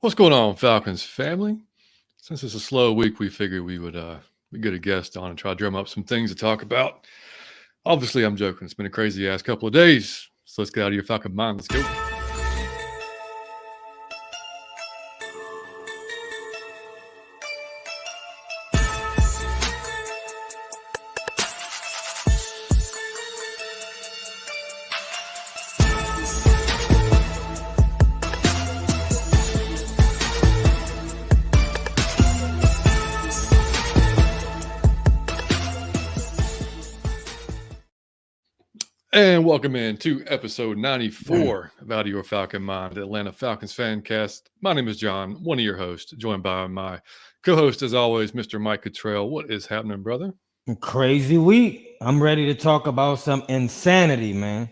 What's going on, Falcons family? Since it's a slow week, we figured we would get a guest on and try to drum up some things to talk about. Obviously, I'm joking. It's been a crazy ass couple of days. So let's get out of your Falcon mind. Let's go. And welcome in to episode 94 of Out of Your Falcon Mind, the Atlanta Falcons fan cast. My name is John, one of your hosts, joined by my co-host, as always, Mr. Mike Cottrell. What is happening, brother? Crazy week. I'm ready to talk about some insanity, man.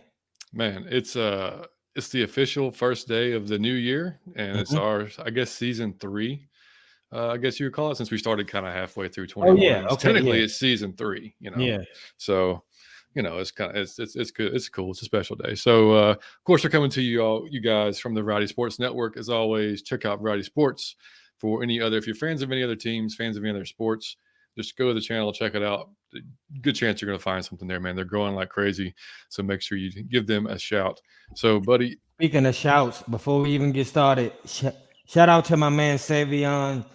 Man, it's the official first day of the new year, and it's our, I guess, season 3. I guess you would call it, since we started kind of halfway through 21. Oh, yeah. Okay, technically, yeah. it's season 3. Yeah. So. It's kind of it's good. It's cool. It's a special day. So, of course, we're coming to you guys from the Variety Sports Network. As always, check out Variety Sports for any other. If you're fans of any other teams, fans of any other sports, just go to the channel, check it out. Good chance you're going to find something there, man. They're growing like crazy. So make sure you give them a shout. So, buddy. Speaking of shouts, before we even get started, shout out to my man Savion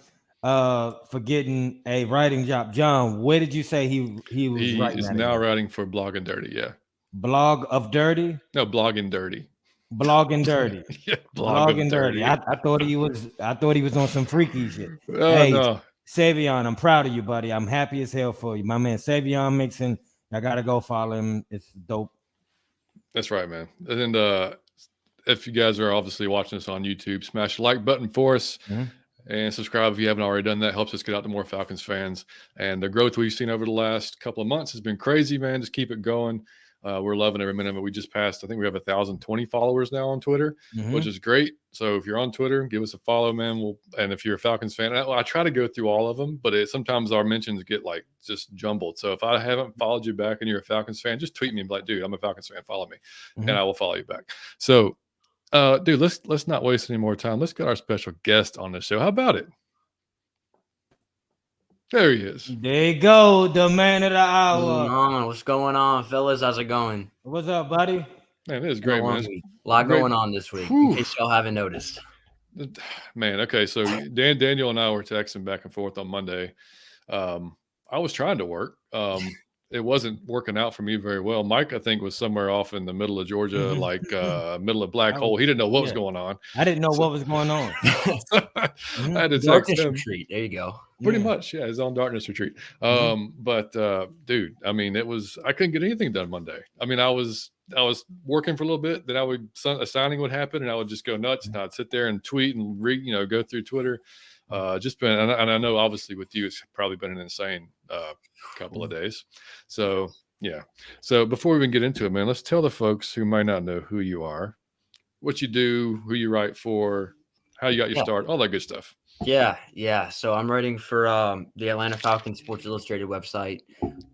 for getting a writing job. John, where did you say he was writing? He is now writing for Blog and Dirty. Yeah. Blog of Dirty? No, Blog and Dirty. Blog and Dirty. Yeah, Blog and Dirty. I thought he was on some freaky shit. Hey, no. Savion, I'm proud of you, buddy. I'm happy as hell for you. My man Savion Mixon, I gotta go follow him. It's dope. That's right, man. And if you guys are obviously watching this on YouTube, smash the like button for us. Mm-hmm. And subscribe if you haven't already done that. Helps us get out to more Falcons fans. And the growth we've seen over the last couple of months has been crazy, man. Just keep it going. We're loving every minute of it. We just passed, I think we have 1,020 followers now on Twitter, which is great. So if you're on Twitter, give us a follow, man. And if you're a Falcons fan, I try to go through all of them, but sometimes our mentions get like just jumbled. So if I haven't followed you back and you're a Falcons fan, just tweet me and be like, dude, I'm a Falcons fan. Follow me. And I will follow you back. So dude, let's not waste any more time. Let's get our special guest on the show. How about it? There he is. There you go, the man of the hour. What's going on, fellas? How's it going? What's up, buddy? Man, it is great, man. A lot going on this week, in case y'all haven't noticed. Man, okay, so Daniel and I were texting back and forth on Monday. I was trying to work. it wasn't working out for me very well. Mike, I think, was somewhere off in the middle of Georgia, like middle of Black Hole. He didn't know what was going on. I didn't know what was going on. I had to text Darkness him. retreat. There you go. Pretty much, yeah, his own darkness retreat. But dude, I mean, I couldn't get anything done Monday. I mean, I was working for a little bit, then a signing would happen, and I would just go nuts, and I'd sit there and tweet and go through Twitter. Just been, and I know obviously with you, it's probably been an insane couple of days. So yeah. So before we even get into it, man, let's tell the folks who might not know who you are, what you do, who you write for, how you got your start, all that good stuff. Yeah. So I'm writing for the Atlanta Falcons Sports Illustrated website.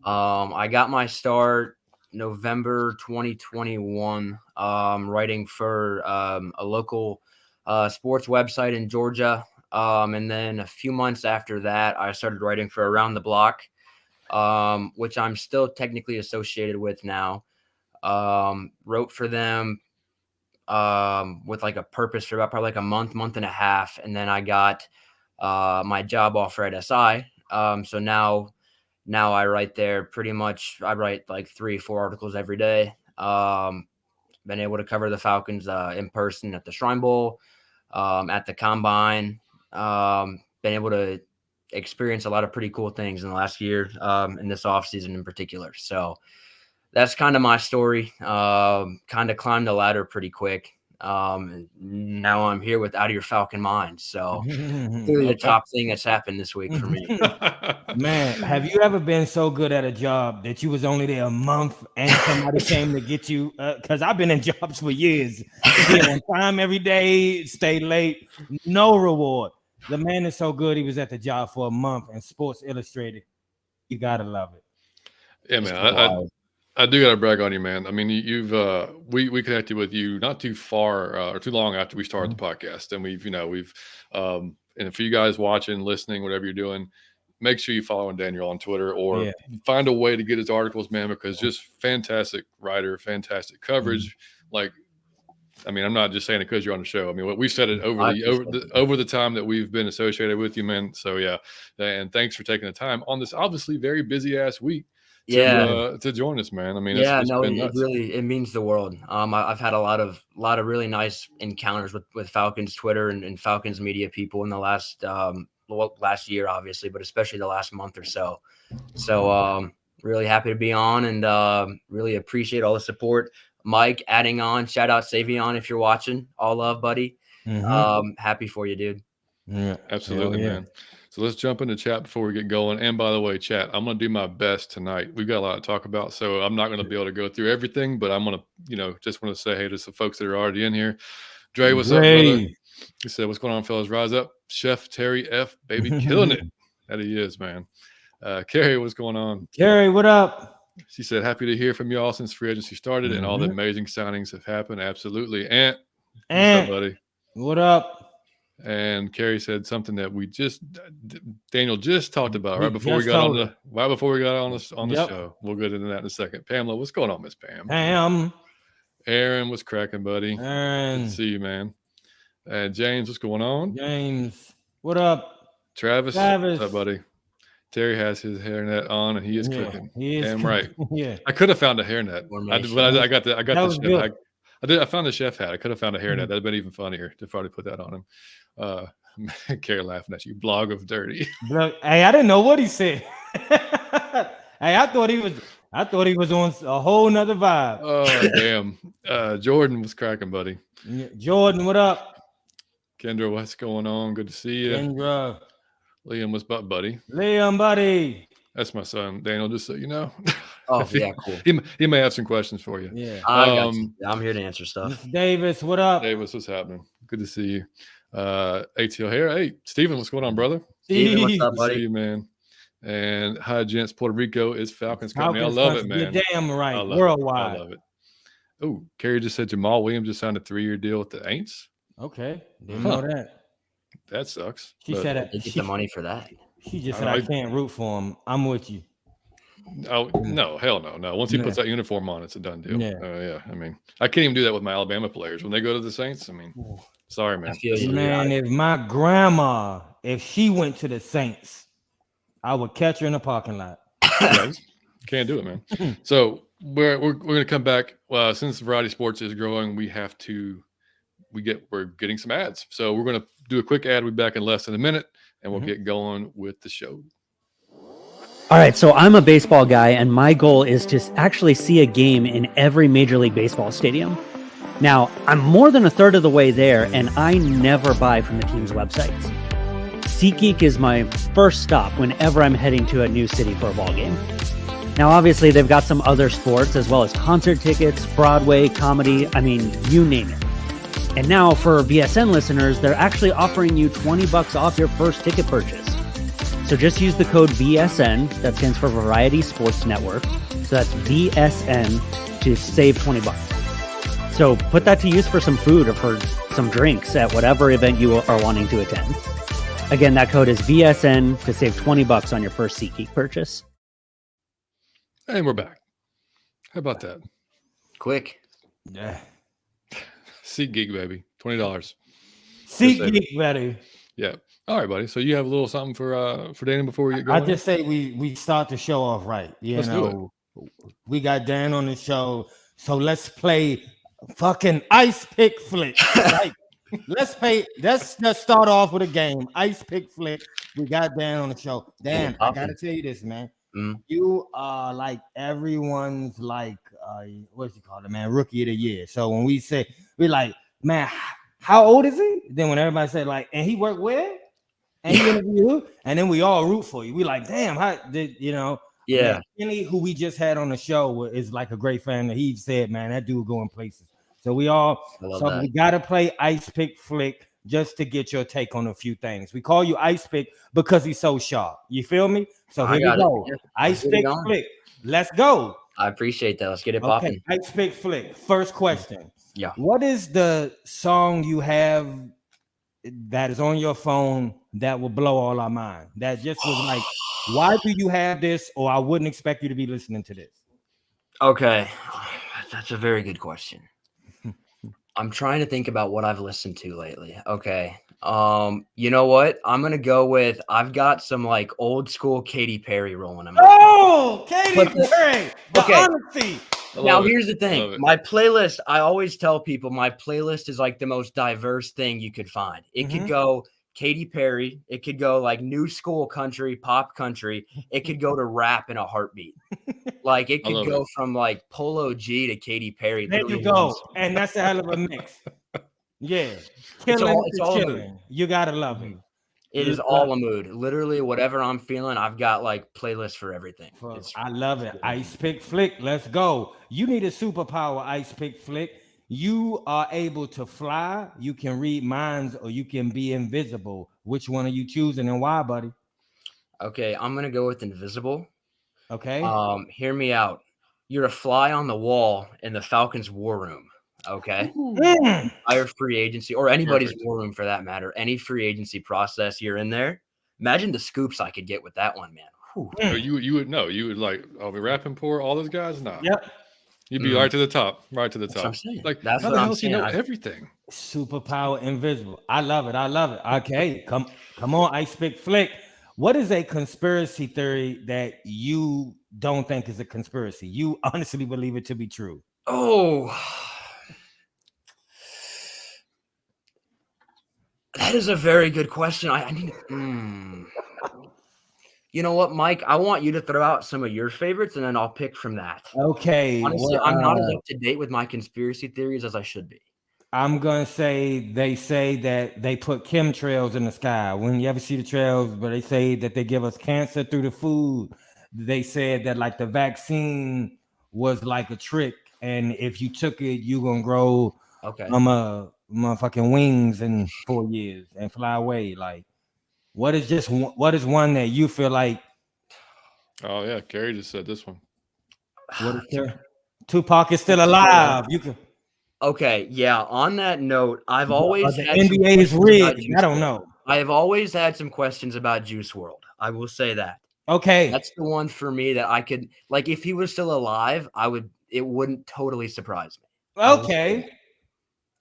I got my start November 2021, writing for a local sports website in Georgia. And then a few months after that, I started writing for Around the Block, which I'm still technically associated with now. Wrote for them with like a purpose for about probably like a month and a half. And then I got my job offer at SI. So now I write there pretty much. I write like 3-4 articles every day. Been able to cover the Falcons in person at the Shrine Bowl, at the Combine. Been able to experience a lot of pretty cool things in the last year, in this offseason in particular. So that's kind of my story. Kind of climbed the ladder pretty quick. And now I'm here with Out of Your Falcon Mind. So clearly the top thing that's happened this week for me. Man, have you ever been so good at a job that you was only there a month and somebody came to get you? Because I've been in jobs for years. Be on time every day, stay late, no reward. The man is so good. He was at the job for a month and Sports Illustrated. You gotta love it. Yeah, man. I do gotta brag on you, man. I mean, you've we connected with you not too far or too long after we started the podcast, and we've and for you guys watching, listening, whatever you're doing, make sure you follow Daniel on Twitter or find a way to get his articles, man, because just fantastic writer, fantastic coverage. Like, I mean, I'm not just saying it because you're on the show. I mean, we've said it over the time that we've been associated with you, man. So yeah, and thanks for taking the time on this obviously very busy ass week. To join us, man. I mean, it means the world. I've had a lot of really nice encounters with Falcons Twitter and Falcons media people in the last year, obviously, but especially the last month or so. So really happy to be on and really appreciate all the support. Mike adding on, shout out Savion if you're watching. All love, buddy. Happy for you, dude. Yeah, absolutely, man. So let's jump into chat before we get going. And by the way, chat, I'm going to do my best tonight. We've got a lot to talk about, so I'm not going to be able to go through everything, but I'm going to, just want to say hey to some folks that are already in here. Dre, what's up, brother? He said, what's going on, fellas? Rise up. Chef Terry F, baby, killing it. That he is, man. Carrie, what's going on? Carrie, what up? She said, happy to hear from y'all since free agency started and all the amazing signings have happened. Absolutely. What's up, buddy? What up? And Carrie said something that Daniel just talked about right before we got on the show. We'll get into that in a second. Pamela, what's going on, Miss Pam? Aaron, what's cracking, buddy? Aaron, good to see you, man. And James, what's going on? James, what up? Travis, what's up, buddy? Terry has his hairnet on, and he is cooking. He is damn right. Yeah, I could have found a hairnet. I got the chef hat. I found the chef hat. I could have found a hairnet. That'd have been even funnier to probably put that on him. Carrie laughing at you. Blog of dirty. Hey, I didn't know what he said. Hey, I thought he was on a whole nother vibe. Oh damn. Jordan was cracking, buddy. Jordan, what up? Kendra, what's going on? Good to see you. Kendra. Liam, what's up, buddy? Liam, buddy. That's my son, Daniel, just so you know. Oh, yeah, cool. He may have some questions for you. Yeah. I'm here to answer stuff. Davis, what up? Davis, what's happening? Good to see you. ATL here. Hey, Steven, what's going on, brother? Steven, what's up, buddy? Good to see you, man. And hi, gents. Puerto Rico is Falcons company. I love it, man. You're damn right. Worldwide. I love it. Oh, Carrie just said Jamal Williams just signed a 3-year deal with the Aints. Okay. Didn't know that. That sucks. She said they get the money for that. She just said I can't root for him. I'm with you. Oh no, hell no. Once he puts that uniform on, it's a done deal. Yeah. I mean, I can't even do that with my Alabama players when they go to the Saints. I mean, sorry, man. Man, if my grandma, if she went to the Saints, I would catch her in the parking lot. Can't do it, man. So we're going to come back. Since Variety Sports is growing, we're getting some ads. So we're going to do a quick ad. We'll be back in less than a minute, and we'll get going with the show. All right, so I'm a baseball guy, and my goal is to actually see a game in every Major League Baseball stadium. Now, I'm more than a third of the way there, and I never buy from the team's websites. SeatGeek is my first stop whenever I'm heading to a new city for a ball game. Now, obviously, they've got some other sports, as well as concert tickets, Broadway, comedy, I mean, you name it. And now, for VSN listeners, they're actually offering you $20 off your first ticket purchase. So just use the code VSN, that stands for Variety Sports Network. So that's VSN to save $20. So put that to use for some food or for some drinks at whatever event you are wanting to attend. Again, that code is VSN to save $20 on your first SeatGeek purchase. And we're back. How about that? Quick. Yeah. SeatGeek, baby. $20. SeatGeek, buddy. Yeah. All right, buddy. So you have a little something for Danny before we get going? I just say we start the show off right. Let's do it. We got Dan on the show, so let's play fucking Ice Pick Flick. Like, let's just start off with a game. Ice Pick Flick. We got Dan on the show. Dan, I gotta tell you this, man. You are like everyone's like what's it called, man? Rookie of the year. So when we're like, man, how old is he? Then when everybody said like, and he worked where? And he interviewed you, and then we all root for you. We like, damn, how did you know? Yeah. Kenny, who we just had on the show, is like a great fan. He said, man, that dude going places. So we gotta play Ice Pick Flick just to get your take on a few things. We call you Ice Pick because he's so sharp. You feel me? So here we go. Ice Pick Flick. Let's go. I appreciate that. Let's get it popping. Ice Pick Flick. First question. Yeah. What is the song you have that is on your phone that will blow all our mind? That just was like, why do you have this? Or I wouldn't expect you to be listening to this. Okay. That's a very good question. I'm trying to think about what I've listened to lately. Okay. You know what? I'm gonna go with I've got some like old school Katy Perry rolling in my Katy Perry. The honesty. Now here's the thing. My playlist, I always tell people my playlist is like the most diverse thing you could find. It could go Katy Perry, it could go like new school country, pop country, it could go to rap in a heartbeat. Like it could go from like Polo G to Katy Perry. There you go. And that's a hell of a mix. Yeah. It's all chilling. You gotta love it. It is all a mood. Literally, whatever I'm feeling, I've got like playlists for everything. I love it. Ice Pick Flick. Let's go. You need a superpower, Ice Pick Flick. You are able to fly. You can read minds, or you can be invisible. Which one are you choosing and why, buddy? Okay, I'm gonna go with invisible. Okay. Hear me out. You're a fly on the wall in the Falcons war room. Okay. Hire free agency or anybody's war room for that matter. Any free agency process you're in there. Imagine the scoops I could get with that one, man. So you would know. You would like, I'll be rapping for all those guys? Nah. Yep. You'd be right to the top. Right to the top. That's what I'm saying. Like that's what else you know everything. Superpower invisible. I love it. Okay. Come on, Ice Pick Flick. What is a conspiracy theory that you don't think is a conspiracy? You honestly believe it to be true? Oh, that is a very good question. I need to, You know what, Mike? I want you to throw out some of your favorites, and then I'll pick from that. Okay. Honestly, I'm not as up to date with my conspiracy theories as I should be. I'm going to say they say that they put chemtrails in the sky. When you ever see the trails, but they say that they give us cancer through the food. They said that like the vaccine was like a trick. And if you took it, you're going to grow motherfucking wings in 4 years and fly away. Like, what is one that you feel like? Oh, yeah. Gary just said this one. What is there? Tupac is still alive. You can. Okay, yeah. On that note, I've always had NBA is rigged. I don't know. I have always had some questions about Juice WRLD. I will say that. Okay, that's the one for me that I could like. If he was still alive, it wouldn't totally surprise me. Okay,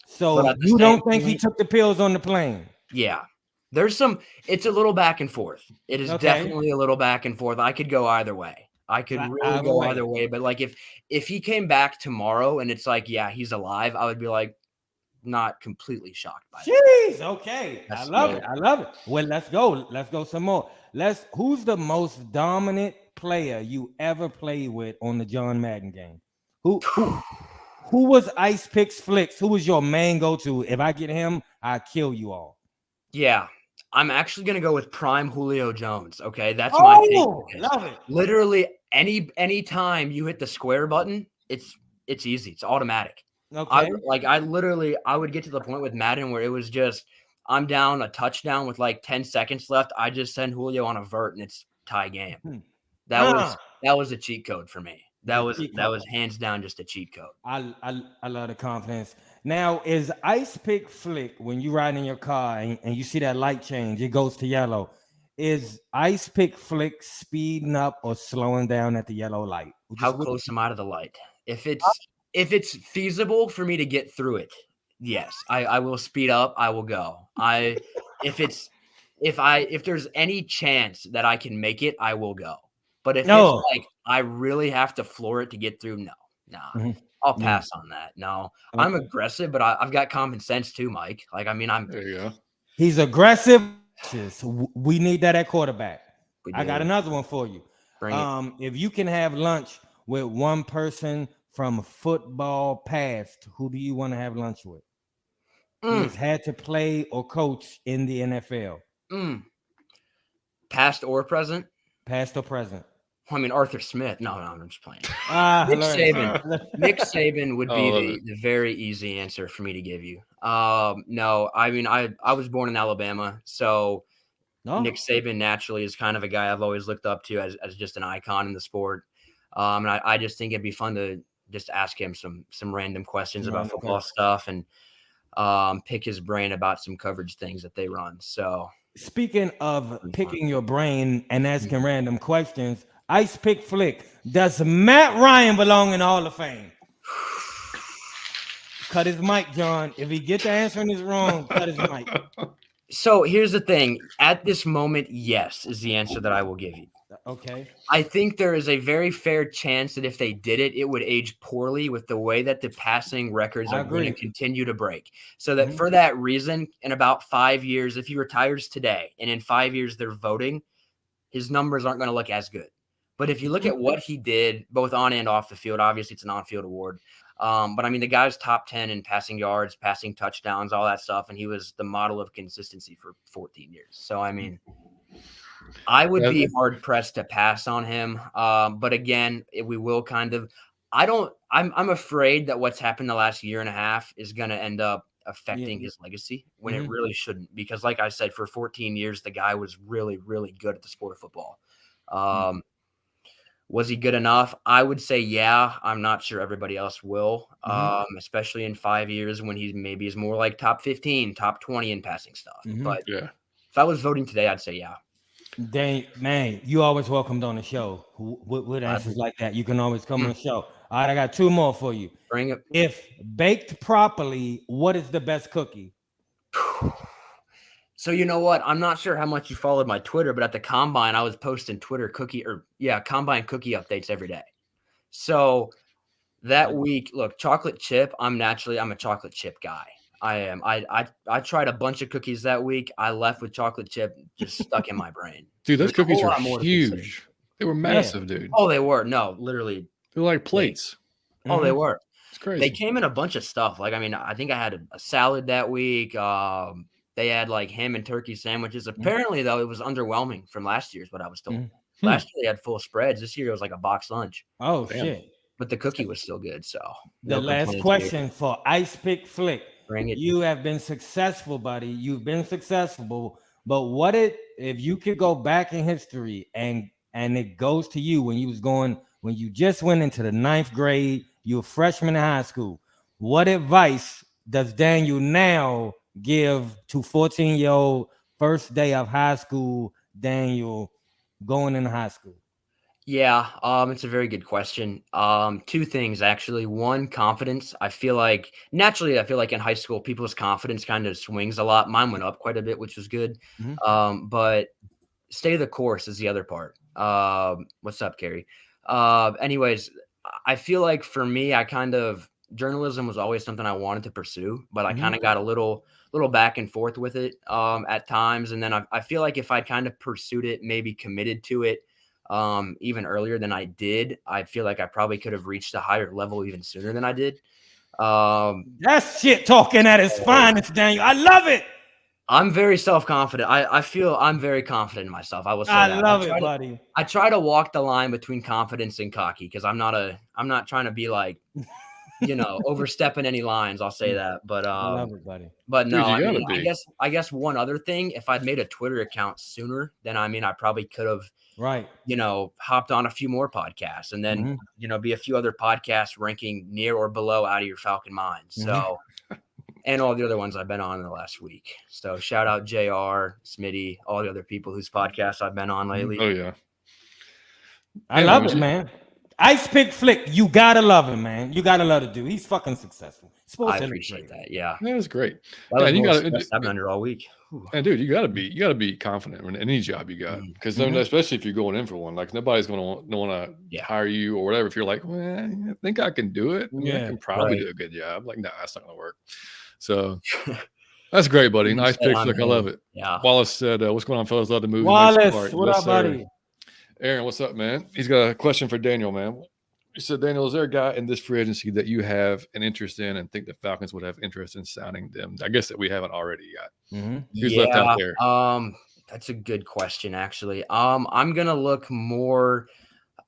so you don't think he took the pills on the plane? Yeah, there's some. It's a little back and forth. It is definitely a little back and forth. I could go either way. I could really Either go way. either way. But like if he came back tomorrow and it's like, yeah, he's alive, I would be like not completely shocked by that. Jeez, okay. I That's- love yeah. it. I love it. Well, let's go. Let's go some more. Who's the most dominant player you ever played with on the John Madden game? Who was Ice Picks Flicks? Who was your main go-to? If I get him, I kill you all. Yeah. I'm actually gonna go with prime Julio Jones. Okay, that's my take. Love it. Literally any time you hit the square button, it's easy. It's automatic. Okay. I would get to the point with Madden where it was just I'm down a touchdown with like 10 seconds left. I just send Julio on a vert and it's tie game. That was a cheat code for me. That was hands down just a cheat code. I love the confidence. Now, is Ice Pick Flick when you ride in your car and you see that light change, it goes to yellow. Is Ice Pick Flick speeding up or slowing down at the yellow light? How close am I to the light? If it's feasible for me to get through it, yes, I will speed up. I will go. If there's any chance that I can make it, I will go. But if it's like I really have to floor it to get through, no. I'll pass on that. No, okay. I'm aggressive, but I've got common sense too, Mike. Like, I mean, there you go. He's aggressive. We need that at quarterback. I got another one for you. If you can have lunch with one person from football past, who do you want to have lunch with? Who's had to play or coach in the NFL? Past or present? Past or present. I mean, Arthur Smith. No, I'm just playing. Nick Saban would be the very easy answer for me to give you. No, I mean, I was born in Alabama, so Nick Saban naturally is kind of a guy I've always looked up to as just an icon in the sport. And I just think it'd be fun to just ask him some random questions about football stuff and pick his brain about some coverage things that they run. So speaking of picking your brain and asking random questions, Ice Pick Flick, does Matt Ryan belong in the Hall of Fame? Cut his mic, John. If he gets the answer and it's wrong, cut his mic. So here's the thing. At this moment, yes, is the answer that I will give you. Okay. I think there is a very fair chance that if they did it, it would age poorly with the way that the passing records are going to continue to break. So that for that reason, in about 5 years, if he retires today and in 5 years they're voting, his numbers aren't going to look as good. But if you look at what he did, both on and off the field, obviously it's an on-field award. But I mean, the guy's top 10 in passing yards, passing touchdowns, all that stuff. And he was the model of consistency for 14 years. So, I mean, I would be hard pressed to pass on him. But again, we will kind of, I'm afraid that what's happened the last year and a half is going to end up affecting his legacy when it really shouldn't. Because like I said, for 14 years, the guy was really, really good at the sport of football. Was he good enough? I would say, yeah. I'm not sure everybody else will, especially in 5 years when he maybe is more like top 15, top 20 in passing stuff. But if I was voting today, I'd say, yeah. Dang, man, you always welcomed on the show with answers like that. You can always come on the show. All right, I got two more for you. Bring it. If baked properly, what is the best cookie? So you know what? I'm not sure how much you followed my Twitter, but at the Combine, I was posting Combine cookie updates every day. So that week, look, chocolate chip, I'm a chocolate chip guy. I am. I tried a bunch of cookies that week. I left with chocolate chip just stuck in my brain. Dude, those cookies were huge. They were massive, dude. Oh, they were. No, literally. They were like plates. Oh, they were. It's crazy. They came in a bunch of stuff. Like, I mean, I think I had a salad that week. They had like ham and turkey sandwiches. Apparently, though, it was underwhelming from last year's what I was told. Last year, they had full spreads. This year, it was like a box lunch. Oh, shit. But the cookie was still good. So the last question for Ice Pick Flick. Bring it. You have been successful, buddy. You've been successful. But what if you could go back in history and it goes to you when you just went into the 9th grade, you were a freshman in high school. What advice does Daniel now give to 14-year-old first day of high school Daniel going into high school? Yeah, it's a very good question. Two things, actually. One, confidence. I feel like in high school, people's confidence kind of swings a lot. Mine went up quite a bit, which was good. But stay the course is the other part. What's up, Carrie? Anyways, I feel like for me, journalism was always something I wanted to pursue, but I kind of got a little back and forth with it at times. And then I feel like if I'd kind of pursued it, maybe committed to it even earlier than I did, I feel like I probably could have reached a higher level even sooner than I did. That's shit talking at its finest, Daniel. I love it. I'm very self-confident. I feel I'm very confident in myself. I will say that. I love it, buddy. I try to walk the line between confidence and cocky because I'm not trying to be like, overstepping any lines. I'll say that. But I love it, buddy. But no, Dude, I guess one other thing, if I'd made a Twitter account sooner, then I probably could have hopped on a few more podcasts and then, be a few other podcasts ranking near or below Out of Your Falcon Mind. So, and all the other ones I've been on in the last week. So shout out JR, Smitty, all the other people whose podcasts I've been on lately. Oh yeah. I love it, man. Ice Pick Flick, you gotta love him, man. You gotta love the dude. He's fucking successful. I appreciate that. Yeah, that was great. That was I've been under all week. And dude, you gotta be confident in any job you got, because especially if you're going in for one, like nobody's gonna want to hire you or whatever. If you're like, well, I think I can do it. I can probably do a good job. Like, nah, that's not gonna work. So that's great, buddy. Nice pick, Flick. I love it. Yeah. Wallace said, "What's going on, fellas? Love the movie." Wallace, what up, buddy? Aaron, what's up, man? He's got a question for Daniel, man. He said, Daniel, is there a guy in this free agency that you have an interest in and think the Falcons would have interest in signing them? I guess that we haven't already yet. Who's left out there? That's a good question, actually. I'm gonna look more,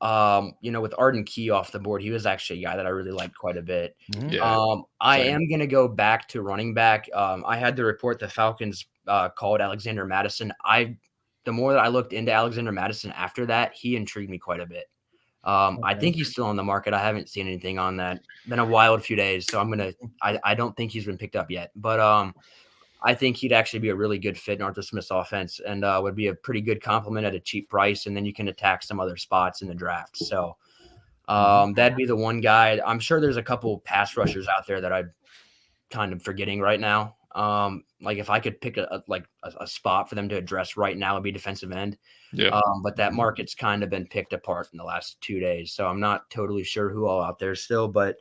with Arden Key off the board. He was actually a guy that I really liked quite a bit. I am gonna go back to running back. I had the report the Falcons called Alexander Mattison. The more that I looked into Alexander Mattison after that, he intrigued me quite a bit. I think he's still on the market. I haven't seen anything on that. Been a wild few days, so I don't think he's been picked up yet. But I think he'd actually be a really good fit in Arthur Smith's offense and would be a pretty good complement at a cheap price. And then you can attack some other spots in the draft. So that'd be the one guy. I'm sure there's a couple pass rushers out there that I'm kind of forgetting right now. Like if I could pick a spot for them to address right now, it'd be defensive end. Yeah. But that market's kind of been picked apart in the last 2 days. So I'm not totally sure who all out there still, but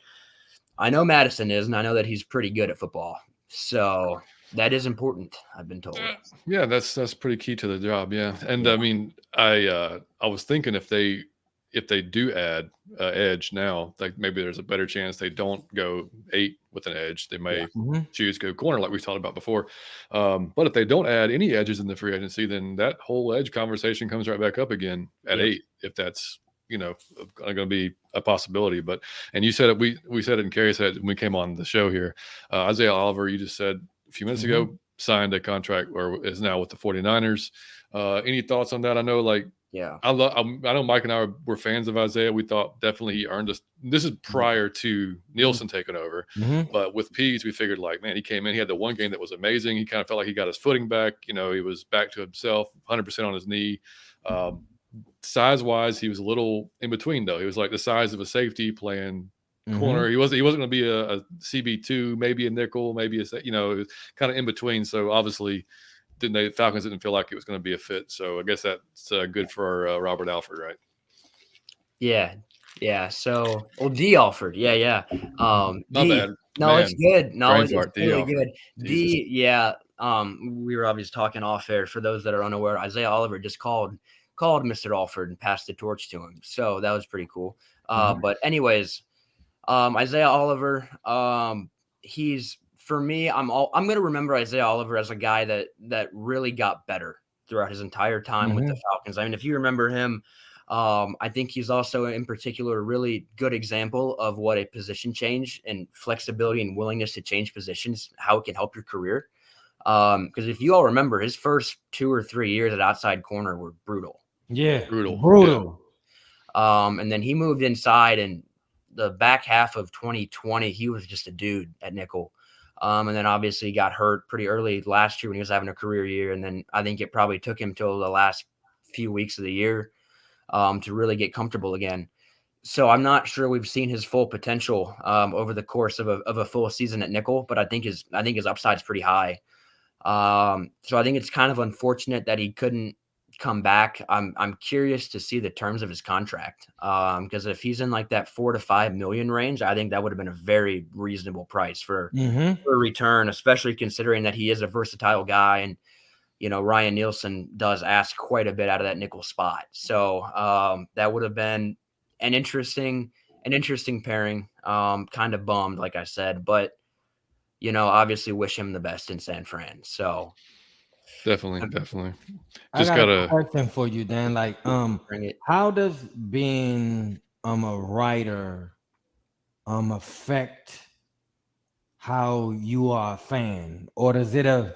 I know Madison is, and I know that he's pretty good at football. So that is important, I've been told. Yeah, that's pretty key to the job. Yeah. And I mean, I was thinking if they do add edge now, like maybe there's a better chance they don't go 8 with an edge. They may choose to go corner like we talked about before. But if they don't add any edges in the free agency, then that whole edge conversation comes right back up again at 8, if that's, going to be a possibility. But, and you said it, we said it, and Kerry said it when we came on the show here. Isaiah Oliver, you just said a few minutes ago, signed a contract or is now with the 49ers. Any thoughts on that? I know I know Mike and I were fans of Isaiah. We thought definitely he earned us. This is prior to Nielsen taking over. But with Pease, we figured man, he came in, he had the one game that was amazing. He kind of felt like he got his footing back. He was back to himself, 100% on his knee. Size-wise, he was a little in between though. He was like the size of a safety playing corner. He wasn't going to be a CB2, maybe a nickel, maybe it was kind of in between. So obviously, Falcons didn't feel like it was going to be a fit. So I guess that's good for Robert Alford, right? Yeah. So, D Alford. Yeah. Not bad. No, Man. It's good. No, it's really good. Jesus. We were obviously talking off air. For those that are unaware, Isaiah Oliver just called Mr. Alford and passed the torch to him. So that was pretty cool. But anyways, Isaiah Oliver, he's, for me, I'm going to remember Isaiah Oliver as a guy that really got better throughout his entire time with the Falcons. I mean, if you remember him, I think he's also in particular a really good example of what a position change and flexibility and willingness to change positions, how it can help your career. Because if you all remember, his first 2 or 3 years at outside corner were brutal. Yeah, brutal. And then he moved inside, and the back half of 2020, he was just a dude at nickel. And then obviously got hurt pretty early last year when he was having a career year. And then I think it probably took him till the last few weeks of the year to really get comfortable again. So I'm not sure we've seen his full potential over the course of a full season at nickel, but I think his upside's pretty high. So I think it's kind of unfortunate that he couldn't come back. I'm curious to see the terms of his contract. Because if he's in like that $4 to $5 million range, I think that would have been a very reasonable price for a return, especially considering that he is a versatile guy. And, Ryan Nielsen does ask quite a bit out of that nickel spot. So that would have been an interesting pairing. Kind of bummed, like I said, but obviously wish him the best in San Fran. So definitely. I got a question for you, Dan. Like, bring it. how does being a writer affect how you are a fan, or does it does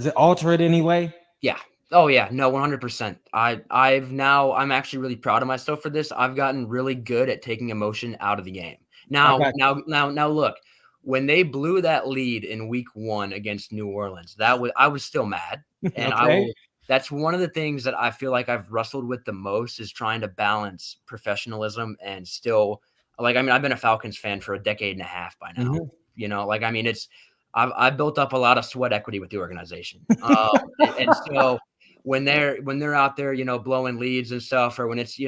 it alter it anyway? Yeah. Oh yeah, no, 100%. I'm actually really proud of myself for this. I've gotten really good at taking emotion out of the game. Now look, when they blew that lead in week 1 against New Orleans, I was still mad. And that's one of the things that I feel like I've wrestled with the most, is trying to balance professionalism and still, like, I've been a Falcons fan for a decade and a half by now. I've built up a lot of sweat equity with the organization. And so when they're out there, blowing leads and stuff, or when it's,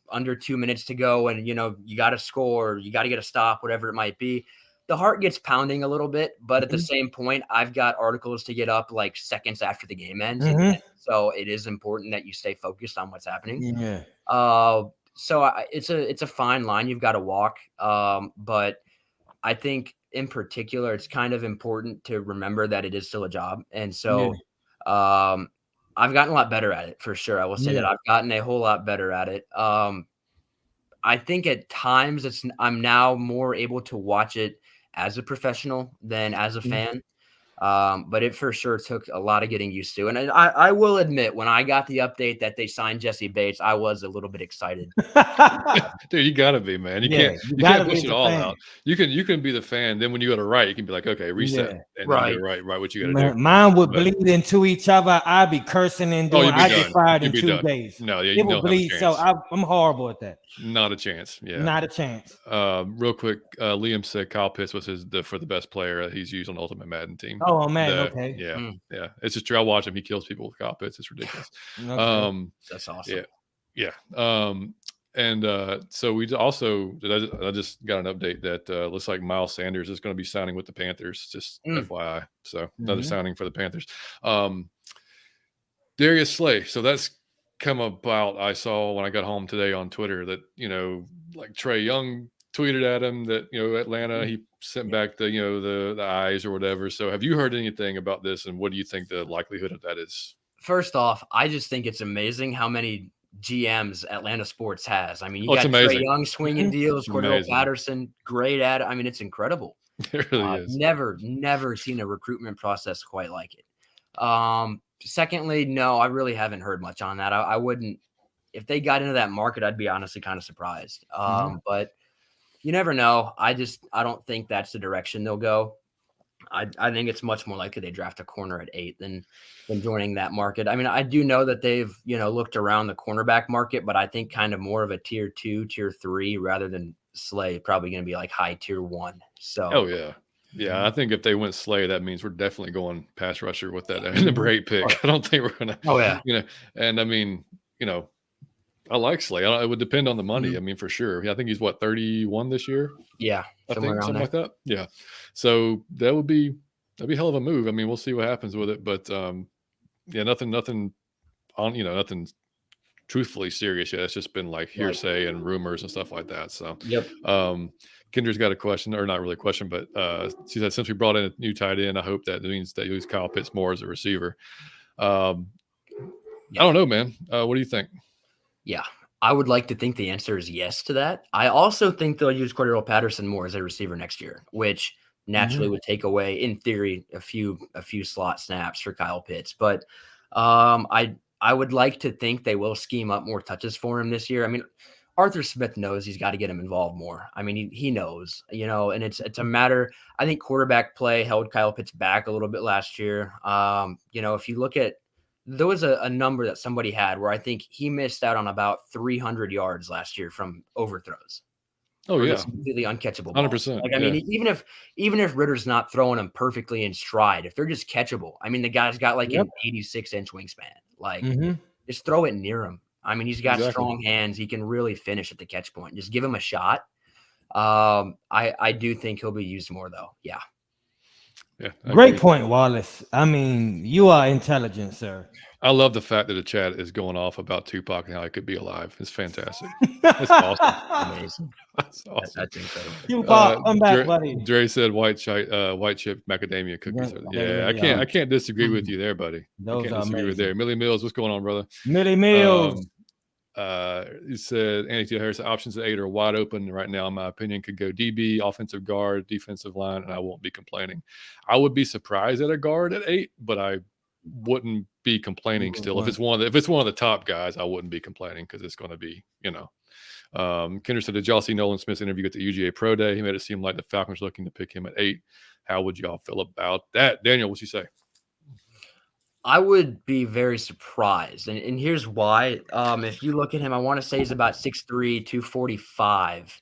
under 2 minutes to go and, you got to score, you got to get a stop, whatever it might be, the heart gets pounding a little bit. But at the same point, I've got articles to get up like seconds after the game ends. And so it is important that you stay focused on what's happening. Yeah. So it's a fine line you've got to walk. But I think in particular, it's kind of important to remember that it is still a job. And so I've gotten a lot better at it, for sure. I will say that I've gotten a whole lot better at it. I think at times I'm now more able to watch it as a professional than as a fan. But it for sure took a lot of getting used to. And I will admit, when I got the update that they signed Jesse Bates, I was a little bit excited. Dude, you gotta be, man. You can't push it all out. You can be the fan. Then when you go to write, you can be like, okay, reset. And then you write what you gotta do. Mine would bleed into each other. I'd be cursing and doing. I get fired in 2 days. No, it will bleed. So I'm horrible at that. Not a chance. Yeah, not a chance. Real quick, Liam said Kyle Pitts was for the best player he's used on Ultimate Madden team. Oh man, okay. Yeah. It's just true. I'll watch him. He kills people with Kyle Pitts. It's ridiculous. That's awesome. Yeah. So we also, I just got an update that looks like Miles Sanders is going to be signing with the Panthers. Just FYI. So another signing for the Panthers. Darius Slay. So that's come about. I saw when I got home today on Twitter that, like Trey Young tweeted at him that, Atlanta, he sent back the eyes or whatever. So have you heard anything about this, and what do you think the likelihood of that is? First off, I just think it's amazing how many GMs Atlanta sports has. I mean, you got Trey Young swinging deals, Cordell Patterson, great at it. I mean, it's incredible. It really is. Never seen a recruitment process quite like it. Secondly, no, I really haven't heard much on that. I wouldn't, if they got into that market, I'd be honestly kind of surprised. But you never know. I don't think that's the direction they'll go. I think it's much more likely they draft a corner at 8 than joining that market. I mean, I do know that they've, looked around the cornerback market, but I think kind of more of a tier 2, tier 3, rather than Slay, probably going to be like high tier 1. So, yeah. I think if they went Slay, that means we're definitely going pass rusher with that number 8 pick. I don't think we're going to, and I mean, I like Slay. It would depend on the money. I mean, for sure. I think he's 31 this year. Yeah, I think something like that. Yeah. So that'd be a hell of a move. I mean, we'll see what happens with it, but nothing on, nothing truthfully serious yet. It's just been like hearsay and rumors and stuff like that. So Kendra's got a question, or not really a question, but she said, since we brought in a new tight end, I hope that means that you use Kyle Pitts more as a receiver. I don't know, man. What do you think? Yeah, I would like to think the answer is yes to that. I also think they'll use Cordell Patterson more as a receiver next year, which naturally would take away, in theory, a few slot snaps for Kyle Pitts. But I would like to think they will scheme up more touches for him this year. I mean, Arthur Smith knows he's got to get him involved more. I mean, he knows, and it's a matter. I think quarterback play held Kyle Pitts back a little bit last year. If you look at, there was a number that somebody had where I think he missed out on about 300 yards last year from overthrows. Oh, yeah. Completely uncatchable ball. 100%. Like, I mean, even if Ritter's not throwing them perfectly in stride, if they're just catchable, I mean, the guy's got like an 86-inch wingspan. Like, just throw it near him. I mean, he's got strong hands. He can really finish at the catch point. Just give him a shot. I do think he'll be used more, though. Yeah. Yeah. Great point, Wallace. I mean, you are intelligent, sir. I love the fact that the chat is going off about Tupac and how he could be alive. It's fantastic. It's awesome. Amazing. That's awesome. That's incredible. Tupac, come back, buddy. Dre said white chip macadamia cookies. Yeah, I can't disagree with you there, buddy. Those I can't are disagree with there. Millie Mills, what's going on, brother? Millie Mills. He said Andy T. Harris, options at 8 are wide open right now. In my opinion, could go DB, offensive guard, defensive line, and I won't be complaining. I would be surprised at a guard at 8, but I wouldn't be complaining still. If it's one of the top guys, I wouldn't be complaining because it's going to be, Kendra said, did y'all see Nolan Smith's interview at the UGA Pro Day? He made it seem like the Falcons looking to pick him at 8. How would y'all feel about that? Daniel, what'd you say? I would be very surprised. And here's why. If you look at him, I want to say he's about 6'3", 245.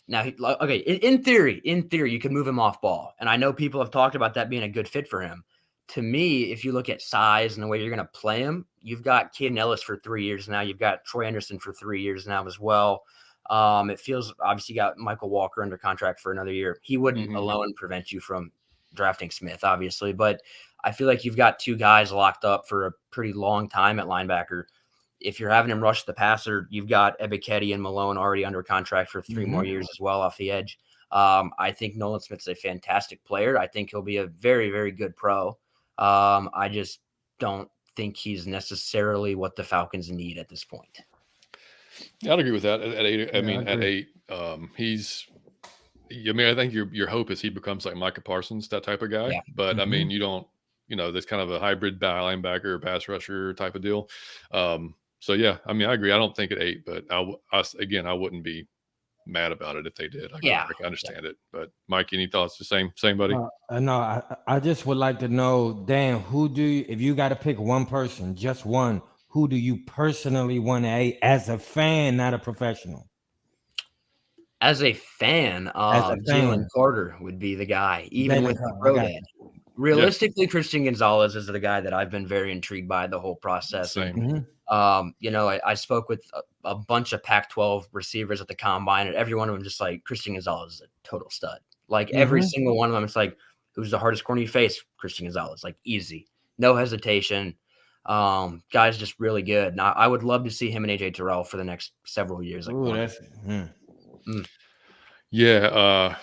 Now, in theory, you can move him off ball. And I know people have talked about that being a good fit for him. To me, if you look at size and the way you're going to play him, you've got Caden Ellis for 3 years now. You've got Troy Anderson for 3 years now as well. It feels obviously you got Michael Walker under contract for another year. He wouldn't alone prevent you from drafting Smith, obviously, but I feel like you've got 2 guys locked up for a pretty long time at linebacker. If you're having him rush the passer, you've got Ebiketie and Malone already under contract for 3 more years as well off the edge. I think Nolan Smith's a fantastic player. I think he'll be a very, very good pro. I just don't think he's necessarily what the Falcons need at this point. Yeah, I'd agree with that. At 8, at 8, I think your hope is he becomes like Micah Parsons, that type of guy. Yeah. But I mean, you don't, there's kind of a hybrid linebacker, pass rusher type of deal. So yeah, I mean, I agree. I don't think at 8, but I wouldn't be mad about it if they did. I can understand it. But Mike, any thoughts? The same buddy? No, I just would like to know, Dan, if you got to pick one person, just one, who do you personally want to 8 as a fan, not a professional? As a fan, Jalen Carter would be the guy, even with the pro day. Realistically, Christian Gonzalez is the guy that I've been very intrigued by the whole process. Same. I spoke with a bunch of Pac-12 receivers at the combine, and every one of them just like, Christian Gonzalez is a total stud. Like every single one of them, it's like, who's the hardest corner you face? Christian Gonzalez, like easy, no hesitation. Guy's just really good. Now, I would love to see him and AJ Terrell for the next several years. Yeah.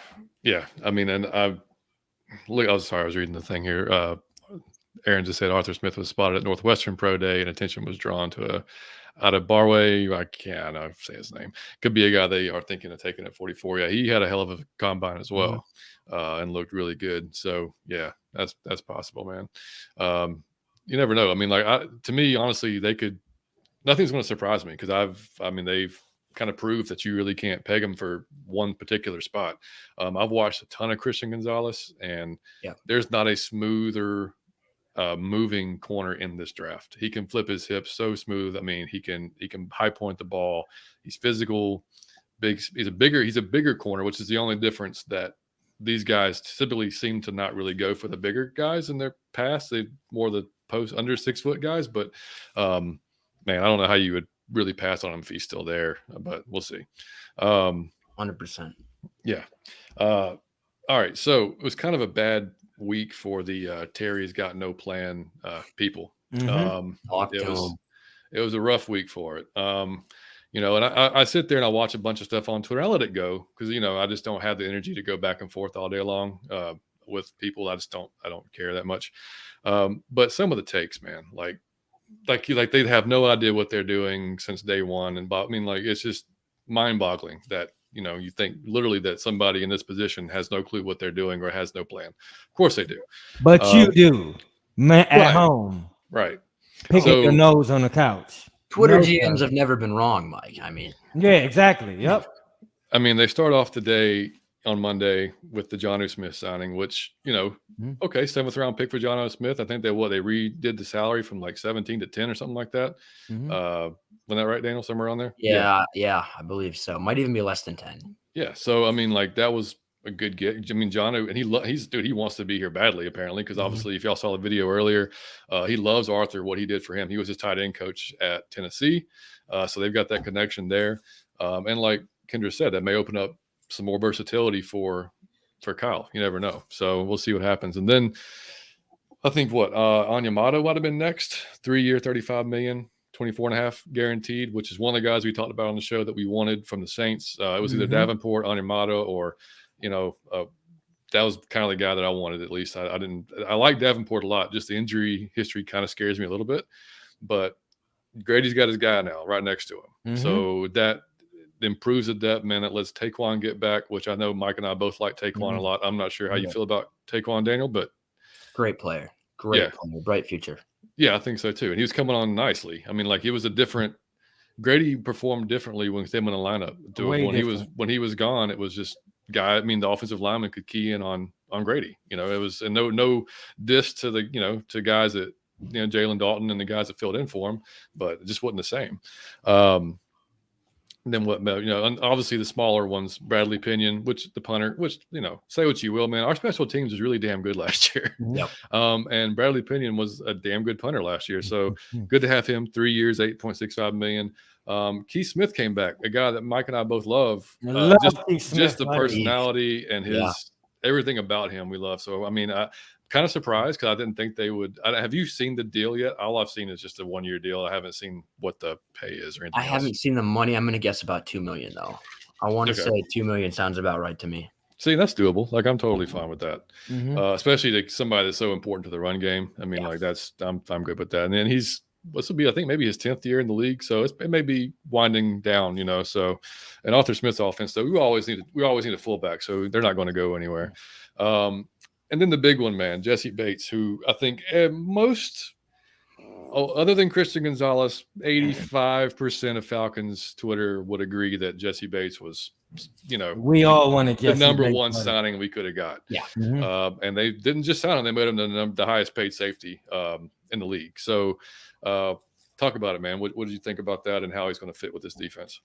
I mean, and I was reading the thing here. Aaron just said Arthur Smith was spotted at Northwestern Pro Day and attention was drawn to out of Barway. I can't say his name. Could be a guy they are thinking of taking at 44. Yeah, he had a hell of a combine as well, and looked really good. So yeah, that's possible, man. You never know. I mean, to me, honestly, nothing's going to surprise me because they've kind of proved that you really can't peg them for one particular spot. I've watched a ton of Christian Gonzalez, and there's not a smoother moving corner in this draft. He can flip his hips so smooth. I mean, he can high point the ball. He's physical, big. He's a bigger corner, which is the only difference that these guys typically seem to not really go for the bigger guys in their past. They more the post under 6 foot guys, but man, I don't know how you would really pass on him if he's still there, but we'll see. 100%. Yeah. All right. So it was kind of a bad week for the Terry's got no plan people. It was a rough week for it. And I sit there and I watch a bunch of stuff on Twitter. I let it go because I just don't have the energy to go back and forth all day long with people. I don't care that much. But some of the takes, man, like they'd have no idea what they're doing since day one, and it's just mind-boggling that you think literally that somebody in this position has no clue what they're doing or has no plan. Of course they do. But you do, man, at home. Right. Picking your nose on the couch. Twitter GMs have never been wrong, Mike. I mean. Yeah, exactly. Yep. I mean, they start off today on Monday with the Jonnu Smith signing, which, okay, 7th round pick for Jonnu Smith. I think they redid the salary from like 17 to 10 or something like that. Wasn't that right, Daniel? Somewhere on there? Yeah, I believe so. Might even be less than 10. Yeah. So I mean, like that was a good get. I mean, Jonnu, and he wants to be here badly, apparently, because obviously, if y'all saw the video earlier, he loves Arthur, what he did for him. He was his tight end coach at Tennessee. So they've got that connection there. And like Kendra said, that may open up some more versatility for Kyle. You never know. So we'll see what happens. And then I think Onyemata might have been next. 3-year, $35 million, 24.5 guaranteed, which is one of the guys we talked about on the show that we wanted from the Saints. It was either Davenport, Onyemata, or that was kind of the guy that I wanted. At least I like Davenport a lot. Just the injury history kind of scares me a little bit, but Grady's got his guy now right next to him. So that improves the depth, man. That lets Taquan get back, which I know Mike and I both like Taquan a lot. I'm not sure how you feel about Taquan, Daniel, but great player, player, bright future. Yeah, I think so too. And he was coming on nicely. I mean, like it was Grady performed differently with him in the lineup. When he was gone, it was just the offensive lineman could key in on Grady. It was, and no diss to to guys that Jalen Dalton and the guys that filled in for him, but it just wasn't the same. Then obviously the smaller ones, Bradley Pinion, which the punter, which, say what you will, man, our special teams was really damn good last year. Yep. And Bradley Pinion was a damn good punter last year. So good to have him. 3 years, $8.65 million. Keith Smith came back, a guy that Mike and I both love. Just the personality and his everything about him we love. So, I mean, kind of surprised because I didn't think they would. Have you seen the deal yet? All I've seen is just a 1-year deal. I haven't seen what the pay is or anything. I haven't seen the money. I'm going to guess about $2 million though. I want to say $2 million sounds about right to me. See, that's doable. Like I'm totally fine with that, especially to somebody that's so important to the run game. I mean, like I'm good with that. And then this will be, I think, maybe his 10th year in the league, so it may be winding down. So, and Arthur Smith's offense, though, we always need a fullback, so they're not going to go anywhere. And then the big one, man, Jesse Bates, who I think other than Christian Gonzalez, 85% of Falcons Twitter would agree that Jesse Bates was, we all wanted the number one signing we could have got. Yeah. And they didn't just sign him; they made him the highest paid safety in the league. So, talk about it, man. What did you think about that, and how he's going to fit with this defense?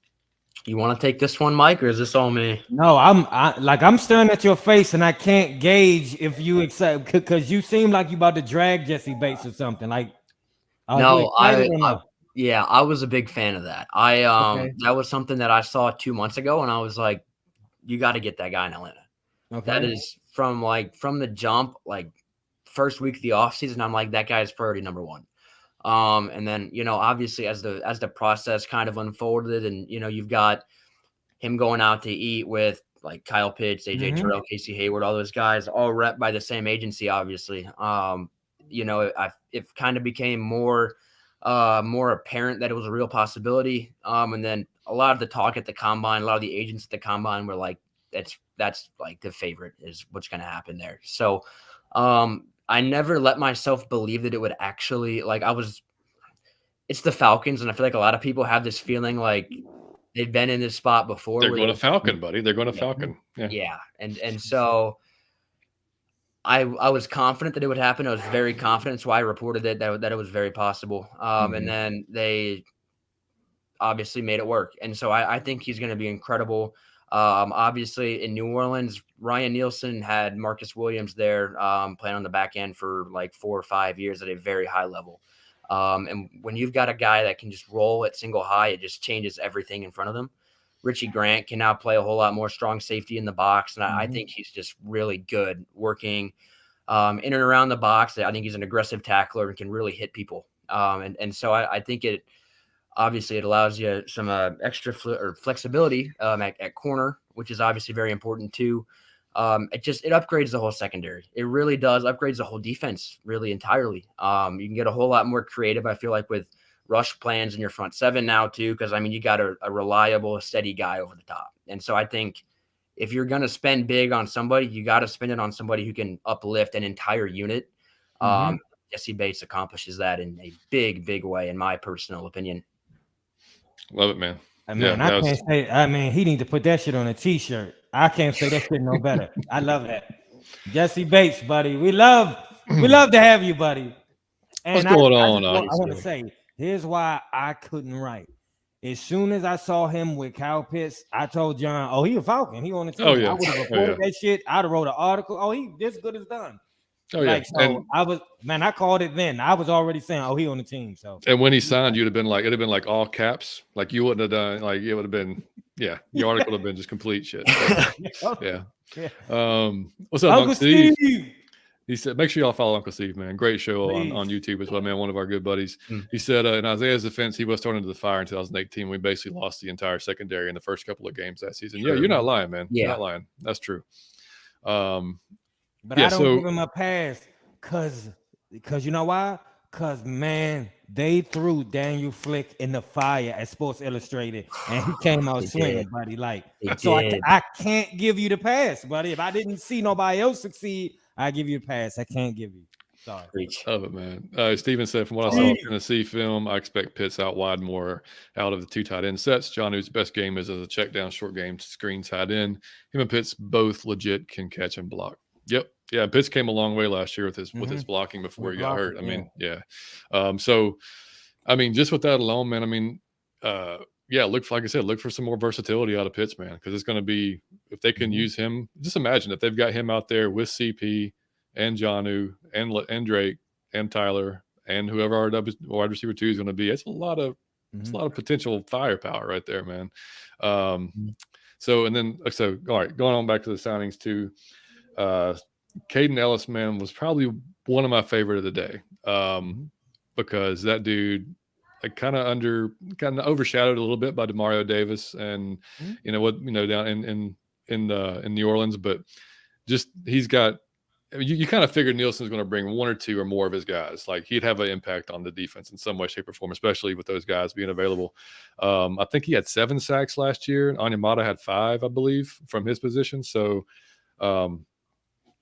You want to take this one, Mike, or is this all me? No, I'm staring at your face, and I can't gauge if you accept because you seem like you about to drag Jesse Bates or something. Like, I was a big fan of that. That was something that I saw 2 months ago, and I was like, you got to get that guy in Atlanta. Okay. That is from the jump, like first week of the offseason, I'm like, that guy is priority number one. And then, obviously as the process kind of unfolded and, you've got him going out to eat with like Kyle Pitts, AJ Terrell, Casey Hayward, all those guys all rep by the same agency, obviously. It kind of became more apparent that it was a real possibility. And then a lot of the talk at the combine, a lot of the agents at the combine were like, that's like the favorite is what's going to happen there. So, I never let myself believe that it would actually it's the Falcons. And I feel like a lot of people have this feeling like they've been in this spot before. They're going to Falcon, buddy. They're going to Falcon. Yeah. And so I was confident that it would happen. I was very confident. That's why I reported that it was very possible. And then they obviously made it work. And so I think he's going to be incredible. Obviously in New Orleans, Ryan Nielsen had Marcus Williams there, playing on the back end for like 4 or 5 years at a very high level. And when you've got a guy that can just roll at single high, it just changes everything in front of them. Richie Grant can now play a whole lot more strong safety in the box. And I think he's just really good working, in and around the box. I think he's an aggressive tackler and can really hit people. And so I think obviously it allows you some extra flexibility at corner, which is obviously very important too. It upgrades the whole secondary. It really does upgrades the whole defense really entirely. You can get a whole lot more creative, I feel like, with rush plans in your front seven now too, because you got a reliable, steady guy over the top. And so I think if you're going to spend big on somebody, you got to spend it on somebody who can uplift an entire unit. Jesse Bates accomplishes that in a big, big way, in my personal opinion. Love it, man. I can't say. He need to put that shit on a T-shirt. I can't say that shit no better. I love that. Jesse Bates, buddy. We love to have you, buddy. And What's going on? I want to say, here's why I couldn't write. As soon as I saw him with Kyle Pitts, I told John, "Oh, he a Falcon. He on the team." Oh, yeah. I would have reported that shit. I'd have wrote an article. Oh, he this good as done. Oh, like, yeah. So I called it then. I was already saying, "Oh, he on the team." So and when he signed, it'd have been like all caps. Like you wouldn't have done like it would have been. Yeah, your article would have been just complete shit. So, yeah. What's up, Uncle Steve? He said, make sure y'all follow Uncle Steve, man. Great show on YouTube as well, man. One of our good buddies. He said, in Isaiah's defense, he was thrown into the fire in 2018. We basically lost the entire secondary in the first couple of games that season. Yeah, you're not lying, man. Yeah. You're not lying. That's true. But I don't give him a pass because you know why? Because, man, they threw Daniel Flick in the fire at Sports Illustrated, and he came out swinging, buddy. Like, so I can't give you the pass, buddy. If I didn't see nobody else succeed, I give you a pass. I can't give you. Sorry. Love it, man. Steven said, from what I saw in Tennessee film, I expect Pitts out wide more out of the two tight end sets. Jonnu's best game is as a check down short game screen tight end. Him and Pitts both legit can catch and block. Yep. Yeah, Pitts came a long way last year with his blocking before he got hurt. I mean, yeah. So, I mean, just with that alone, man, I mean, look for some more versatility out of Pitts, man, because it's going to be, if they can use him, just imagine if they've got him out there with CP and Jonnu and Drake and Tyler and whoever our wide receiver 2 is going to be. It's a lot of potential firepower right there, man. So, and then, so, all right, going on back to the signings too. Caden Ellis, man, was probably one of my favorite of the day, because that dude kind of overshadowed a little bit by Demario Davis and down in New Orleans, but just he's got. You kind of figured Nielsen's going to bring one or two or more of his guys. Like he'd have an impact on the defense in some way, shape, or form, especially with those guys being available. I think he had 7 sacks last year. Onyemata had 5, I believe, from his position. So,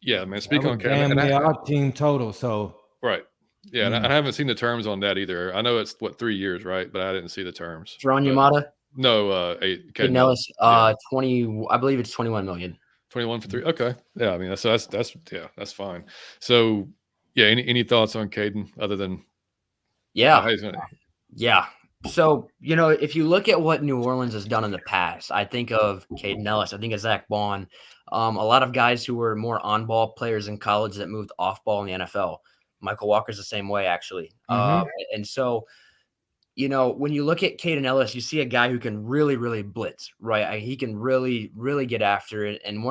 yeah, man. Speak on our team total. So right, yeah. And I haven't seen the terms on that either. I know it's 3 years, right? But I didn't see the terms. For Onyemata? No, Caden Ellis, 20. I believe it's 21 million. 21 for 3. Okay. Yeah. I mean, that's fine. So yeah. Any thoughts on Caden other than, yeah. So, if you look at what New Orleans has done in the past, I think of Caden Ellis, I think of Zach Bond, a lot of guys who were more on ball players in college that moved off ball in the NFL. Michael Walker's the same way, actually. And so, when you look at Caden Ellis, you see a guy who can really, really blitz, right? He can really, really get after it. And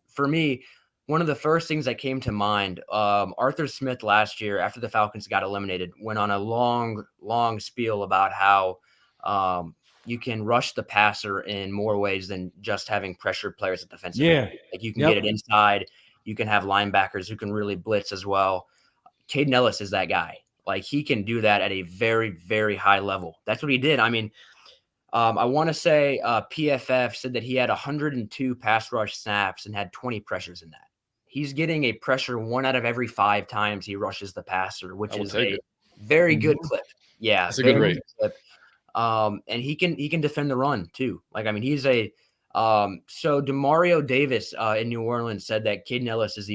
for me, one of the first things that came to mind, Arthur Smith last year, after the Falcons got eliminated, went on a long, long spiel about how you can rush the passer in more ways than just having pressured players at defensive end. Like you can get it inside. You can have linebackers who can really blitz as well. Caden Ellis is that guy. Like he can do that at a very, very high level. That's what he did. I mean, I want to say PFF said that he had 102 pass rush snaps and had 20 pressures in that. He's getting a pressure 1 out of every 5 times he rushes the passer, which is a very good clip. Yeah, that's a good rate. Clip. And he can defend the run too. Like, I mean, he's a so Demario Davis in New Orleans said that Caden Ellis is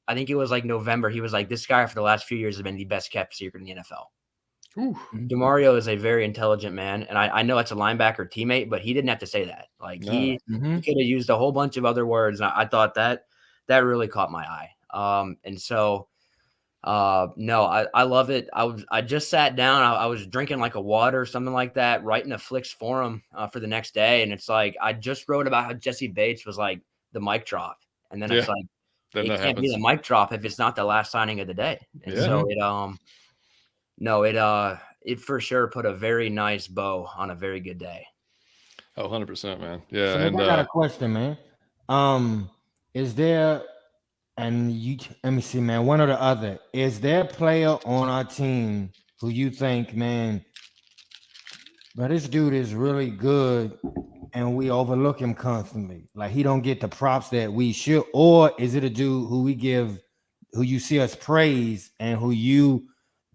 I think it was like November. He was like, this guy for the last few years has been the best kept secret in the NFL. Ooh. Demario is a very intelligent man. And I know it's a linebacker teammate, but he didn't have to say that. Like he could have used a whole bunch of other words. And I thought that really caught my eye. And so, no, I love it. I just sat down. I was drinking like a water or something like that, writing a Flicks forum for the next day. And it's like, I just wrote about how Jesse Bates was like the mic drop. And then it's like, it can't be the mic drop if it's not the last signing of the day. And so it for sure put a very nice bow on a very good day. Oh, 100%, man. Yeah. So and I got a question, man. Is there, and you, let me see, man, one or the other, is there a player on our team who you think, man, but this dude is really good and we overlook him constantly? Like he don't get the props that we should, or is it a dude who you see us praise and who you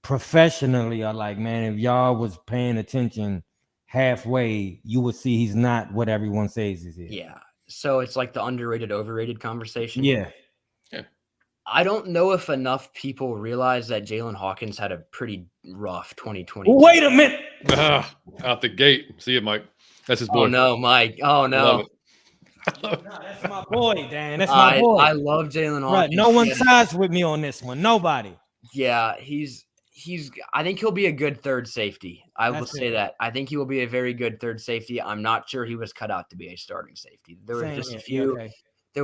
professionally are like, man, if y'all was paying attention halfway, you would see he's not what everyone says he is? Yeah. So it's like the underrated, overrated conversation. Yeah. I don't know if enough people realize that Jalen Hawkins had a pretty rough 2020. Wait a minute. Out the gate. See you, Mike. That's his boy. Oh no, Mike. Oh I love no. it. That's my boy, Dan. That's my boy. I love Jalen Hawkins. Right. No one sides with me on this one. Nobody. Yeah, he's I think he'll be a good third safety. I will say that. I think he will be a very good third safety. I'm not sure he was cut out to be a starting safety. There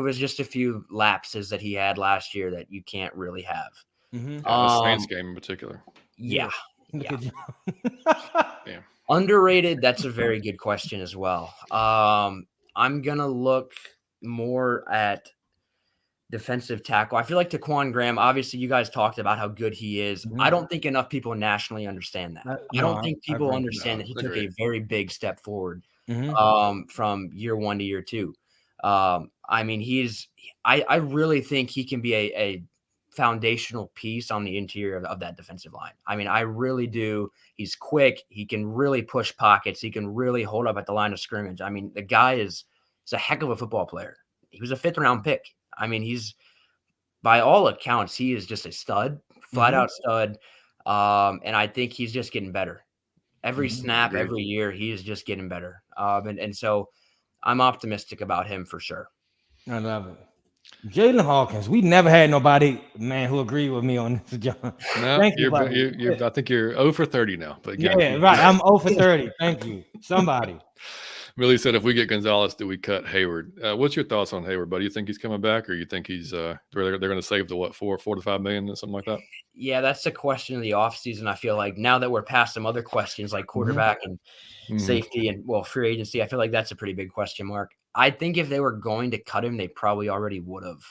was just a few lapses that he had last year that you can't really have. The Saints game in particular. Yeah. Yeah. Underrated, that's a very good question as well. I'm gonna look more at defensive tackle. I feel like Taquan Graham, obviously you guys talked about how good he is. I don't think enough people nationally understand that. I don't think people understand that he took a very big step forward from year 1 to year 2. I mean, I really think he can be a foundational piece on the interior of that defensive line. I mean, I really do. He's quick. He can really push pockets. He can really hold up at the line of scrimmage. I mean, the guy is a heck of a football player. He was a 5th round pick. I mean, he's, by all accounts, he is just a stud, flat out stud. And I think he's just getting better. Every snap, every year, he is just getting better. And so I'm optimistic about him for sure. I love it. Jalen Hawkins, we never had nobody, man, who agreed with me on this, John. No, Thank you, I think you're 0 for 30 now. But yeah, right. I'm 0 for 30. Thank you. Somebody. Millie said, if we get Gonzalez, do we cut Hayward? What's your thoughts on Hayward, buddy? You think he's coming back, or you think he's they're going to save the $4 to $5 million or something like that? Yeah, that's the question of the offseason. I feel like now that we're past some other questions like quarterback and safety and free agency, I feel like that's a pretty big question mark. I think if they were going to cut him, they probably already would have.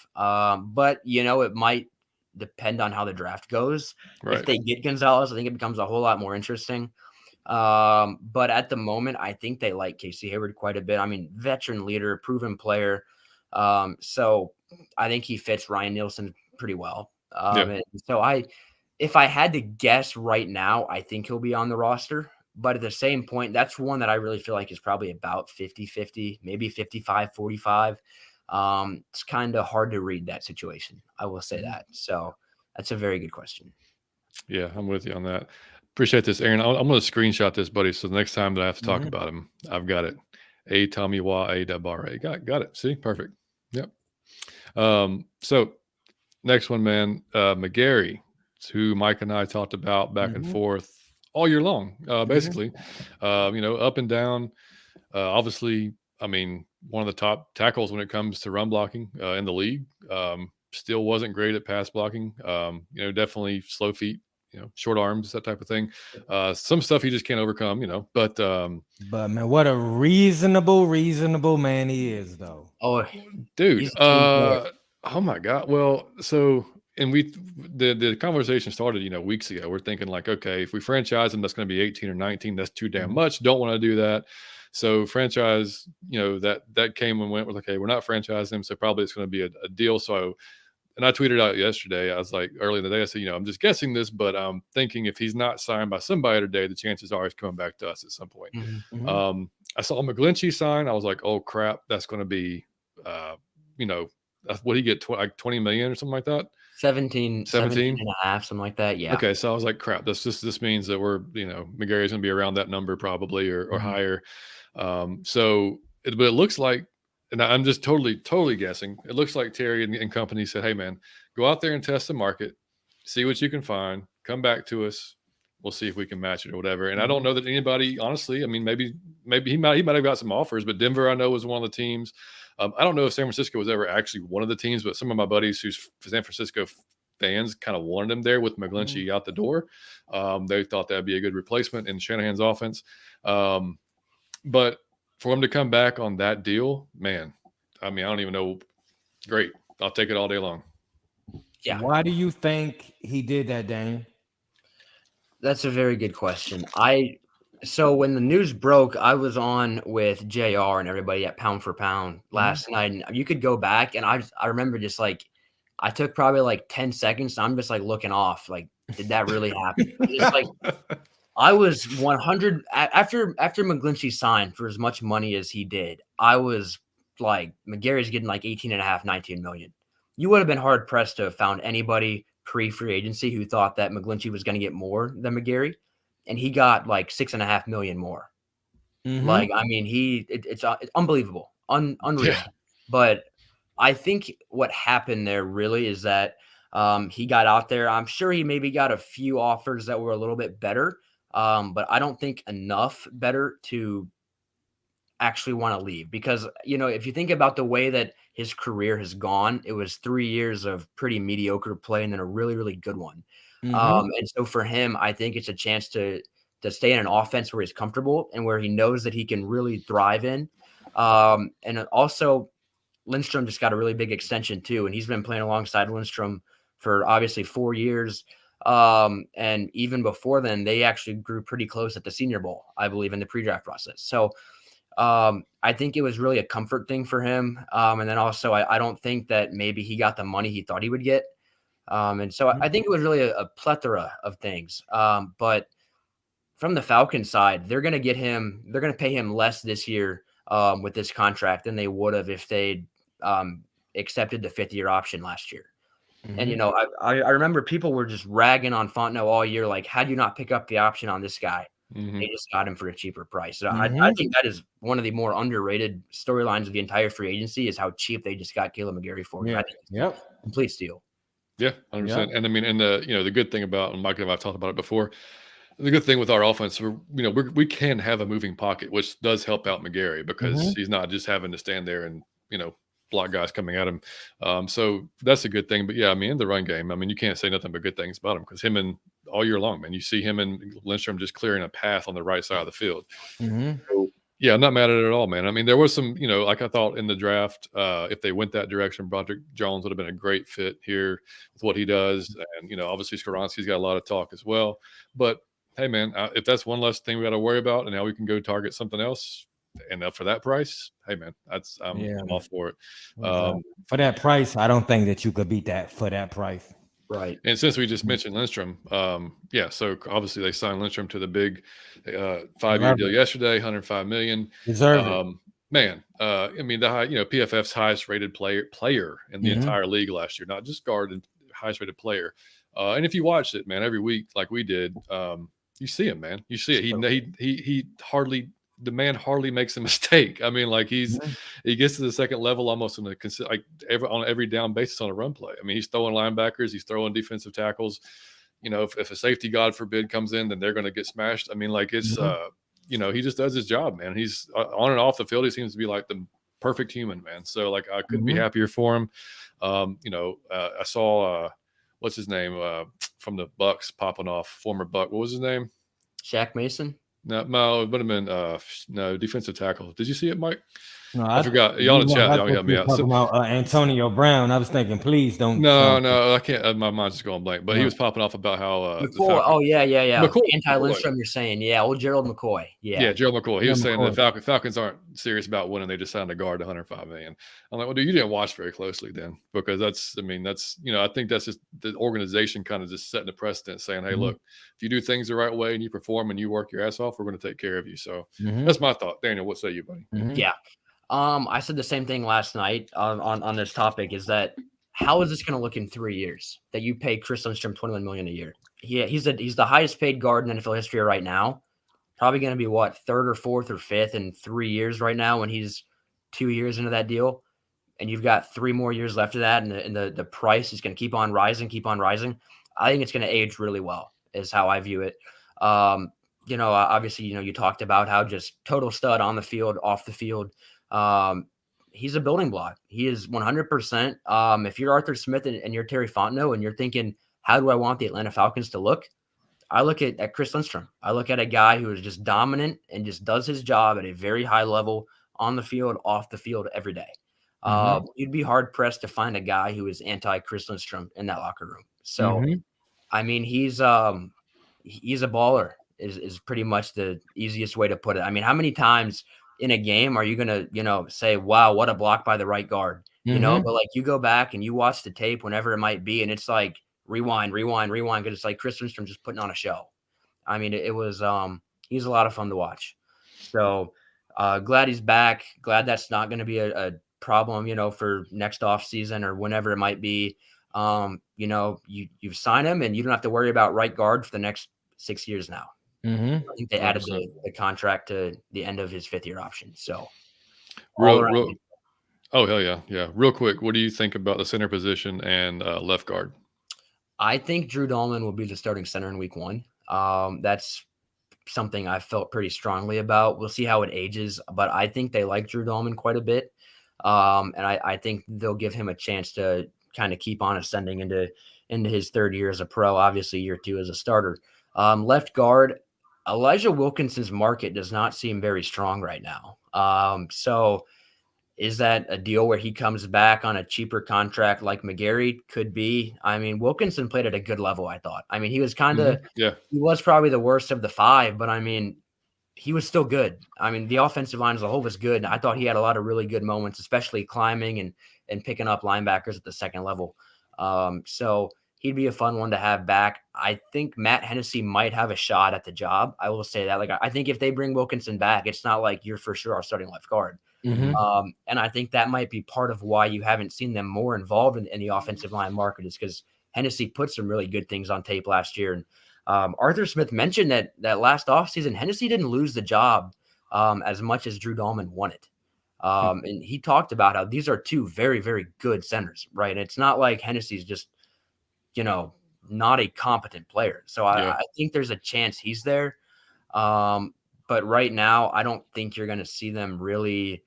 But it might depend on how the draft goes. Right. If they get Gonzalez, I think it becomes a whole lot more interesting. But at the moment, I think they like Casey Hayward quite a bit. I mean, veteran leader, proven player. So I think he fits Ryan Nielsen pretty well. And so if I had to guess right now, I think he'll be on the roster. But at the same point, that's one that I really feel like is probably about 50-50, maybe 55-45. It's kind of hard to read that situation. I will say that. So that's a very good question. Yeah, I'm with you on that. Appreciate this, Aaron. I'm going to screenshot this, buddy. So the next time that I have to talk about him, I've got it. A Tommy Wa A Dabare. Got it. See, perfect. Yep. So next one, man, McGarry, who Mike and I talked about back and forth all year long, basically. Up and down. Obviously, I mean, one of the top tackles when it comes to run blocking in the league. Still wasn't great at pass blocking. Definitely slow feet. Short arms, that type of thing. Some stuff he just can't overcome, but man, what a reasonable man he is, though. Oh, dude. Oh my God. Well, so, and the conversation started, weeks ago. We're thinking like, okay, if we franchise him, that's going to be 18 or 19. That's too damn much. Don't want to do that. So franchise, that came and went with, okay, we're not franchising him. So probably it's going to be a deal. So, and I tweeted out yesterday, I was like, early in the day, I said, I'm just guessing this, but I'm thinking if he's not signed by somebody today, the chances are he's coming back to us at some point. I saw McGlinchey sign. I was like, oh crap, that's going to be, what he get, like 20 million or something like that? 17 and a half, something like that. Yeah. Okay. So I was like, crap, this means that we're, McGarry's going to be around that number probably or higher. But it looks like, and I'm just totally guessing. It looks like Terry and company said, hey, man, go out there and test the market, see what you can find, come back to us. We'll see if we can match it or whatever. And I don't know that anybody, honestly, I mean, maybe he might have got some offers, but Denver, I know, was one of the teams. I don't know if San Francisco was ever actually one of the teams, but some of my buddies who's San Francisco fans kind of wanted him there with McGlinchey out the door. They thought that'd be a good replacement in Shanahan's offense. But for him to come back on that deal, man, I mean, I don't even know. Great. I'll take it all day long. Yeah. Why do you think he did that, Dane? That's a very good question. So when the news broke, I was on with JR and everybody at Pound for Pound last night. And you could go back and I remember just like, I took probably like 10 seconds. I'm just like looking off. Like, did that really happen? Just like, I was 100 after McGlinchey signed for as much money as he did. I was like McGarry's getting like 18.5, 19 million. You would have been hard pressed to have found anybody pre-free agency who thought that McGlinchey was going to get more than McGarry, and he got like 6.5 million more. Like, I mean, it's unbelievable, unreal. Yeah. But I think what happened there really is that he got out there. I'm sure he maybe got a few offers that were a little bit better, but I don't think enough better to actually want to leave. Because, you know, if you think about the way that his career has gone, it was 3 years of pretty mediocre play and then a really, really good one. And so for him, I think it's a chance to stay in an offense where he's comfortable and where he knows that he can really thrive in. And also, Lindstrom just got a really big extension too, and he's been playing alongside Lindstrom for obviously 4 years. And even before then, they actually grew pretty close at the Senior Bowl, I believe, in the pre-draft process. So I think it was really a comfort thing for him. And then also, I don't think that maybe he got the money he thought he would get. And so I think it was really a plethora of things. But from the Falcons side, they're going to pay him less this year with this contract than they would have if they'd accepted the 5th-year option last year. And, you know, I remember people were just ragging on Fontenot all year, like, how do you not pick up the option on this guy? They just got him for a cheaper price. So I think that is one of the more underrated storylines of the entire free agency is how cheap they just got Caleb McGarry for. Yeah. I think it's a complete steal. Yeah, 100%. And I mean, and the good thing about, and Mike and I've talked about it before, the good thing with our offense, we can have a moving pocket, which does help out McGarry because he's not just having to stand there and, block guys coming at him. So that's a good thing. But yeah, I mean, in the run game, I mean, you can't say nothing but good things about him because him and all year long, man, you see him and Lindstrom just clearing a path on the right side of the field. So, yeah, I'm not mad at it at all, man. I mean, there was some, like I thought in the draft, if they went that direction, Broderick Jones would have been a great fit here with what he does. And, obviously Skoronski's got a lot of talk as well. But hey, man, if that's one less thing we got to worry about and now we can go target something else, and for that price, hey, man, I'm all for it. For that price, I don't think that you could beat that for that price. Right. And since we just mentioned Lindstrom, so obviously they signed Lindstrom to the big 5-year deal yesterday, $105 million. Deserve it. Man, I mean, PFF's highest rated player in the entire league last year, not just guard, and highest rated player. And if you watched it, man, every week like we did, you see him, man. You see it. He hardly. The man hardly makes a mistake. I mean, like he gets to the second level almost on every down basis on a run play. I mean, he's throwing linebackers, he's throwing defensive tackles. If a safety, God forbid, comes in, then they're going to get smashed. I mean, like it's he just does his job, man. He's on and off the field. He seems to be like the perfect human, man. So like I couldn't be happier for him. I saw what's his name from the Bucks popping off, former Buck. What was his name? Shaq Mason. No, it would have been defensive tackle. Did you see it, Mike? No, I forgot. Y'all in the chat, y'all help me out. Talking about Antonio Brown. I was thinking, please don't. No, I can't. My mind's just going blank. But he was popping off about how McCoy. McCoy. Anti-Lindstrom, you're saying. Yeah, old Gerald McCoy. Yeah, Gerald McCoy. He was saying the Falcons aren't serious about winning. They just signed a guard to $105 million. I'm like, well, dude, you didn't watch very closely then, because that's I think that's just the organization kind of just setting the precedent, saying, hey, look, if you do things the right way and you perform and you work your ass off, we're going to take care of you. So that's my thought. Daniel, what say you, buddy? Yeah. I said the same thing last night on this topic, is that how is this going to look in 3 years that you pay Chris Lindstrom $21 million a year? He's the highest paid guard in NFL history right now. Probably going to be what, third or fourth or fifth in 3 years right now when he's 2 years into that deal. And you've got 3 more years left of that. And the price is going to keep on rising. I think it's going to age really well is how I view it. Obviously, you talked about how just total stud on the field, off the field. He's a building block. He is 100%. If you're Arthur Smith and you're Terry Fontenot and you're thinking, how do I want the Atlanta Falcons to look? I look at Chris Lindstrom. I look at a guy who is just dominant and just does his job at a very high level on the field, off the field every day. You'd be hard pressed to find a guy who is anti Chris Lindstrom in that locker room. So, I mean, he's a baller is pretty much the easiest way to put it. I mean, how many times in a game are you going to, say, wow, what a block by the right guard, but like you go back and you watch the tape whenever it might be. And it's like rewind. Cause it's like Chris Lindstrom just putting on a show. I mean, it was, he's a lot of fun to watch. So, Glad he's back. Glad that's not going to be a problem, for next off season or whenever it might be. You've signed him and you don't have to worry about right guard for the next 6 years now. Mm-hmm. I think they added the contract to the end of his 5th-year option. So, real. Oh, hell yeah. Yeah. Real quick, what do you think about the center position and left guard? I think Drew Dahlman will be the starting center in week 1. That's something I felt pretty strongly about. We'll see how it ages, but I think they like Drew Dahlman quite a bit. And I think they'll give him a chance to kind of keep on ascending into his 3rd year as a pro, obviously year 2 as a starter. Left guard, Elijah Wilkinson's market does not seem very strong right now. So is that a deal where he comes back on a cheaper contract like McGarry? Could be. I mean, Wilkinson played at a good level, I thought. I mean, he was kind of he was probably the worst of the 5, but I mean, he was still good. I mean, the offensive line as a whole was good. And I thought he had a lot of really good moments, especially climbing and picking up linebackers at the second level. So he'd be a fun one to have back. I think Matt Hennessy might have a shot at the job. I will say that. Like, I think if they bring Wilkinson back, it's not like you're for sure our starting left guard. Mm-hmm. And I think that might be part of why you haven't seen them more involved in the offensive line market, is because Hennessy put some really good things on tape last year. And Arthur Smith mentioned that last offseason, Hennessy didn't lose the job as much as Drew Dahlman won it. And he talked about how these are 2 very, very good centers, right? And it's not like Hennessy's just, not a competent player. So I think there's a chance he's there. But right now, I don't think you're going to see them really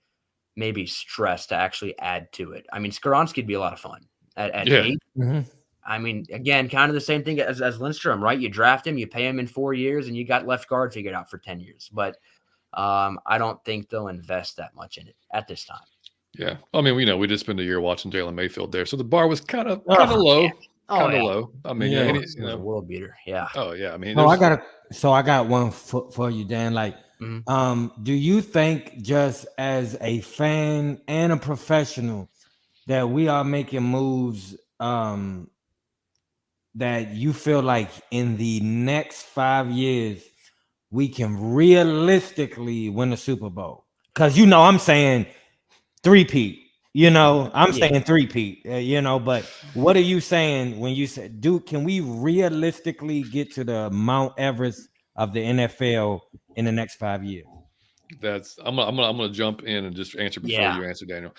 maybe stressed to actually add to it. I mean, Skoronski would be a lot of fun at 8. Mm-hmm. I mean, again, kind of the same thing as Lindstrom, right? You draft him, you pay him in 4 years, and you got left guard figured out for 10 years. But I don't think they'll invest that much in it at this time. Yeah. I mean, we just spent a year watching Jalen Mayfield there. So the bar was kind of low. Yeah. Low. I mean, it was a world beater. Yeah. Oh, yeah. I mean, no, I got one for you, Dan. Like, do you think, just as a fan and a professional, that we are making moves that you feel like in the next 5 years we can realistically win the Super Bowl? Because I'm saying 3-peat. I'm saying 3-peat. But what are you saying when you say, can we realistically get to the Mount Everest of the NFL in the next 5 years? I'm gonna jump in and just answer before you answer, Daniel.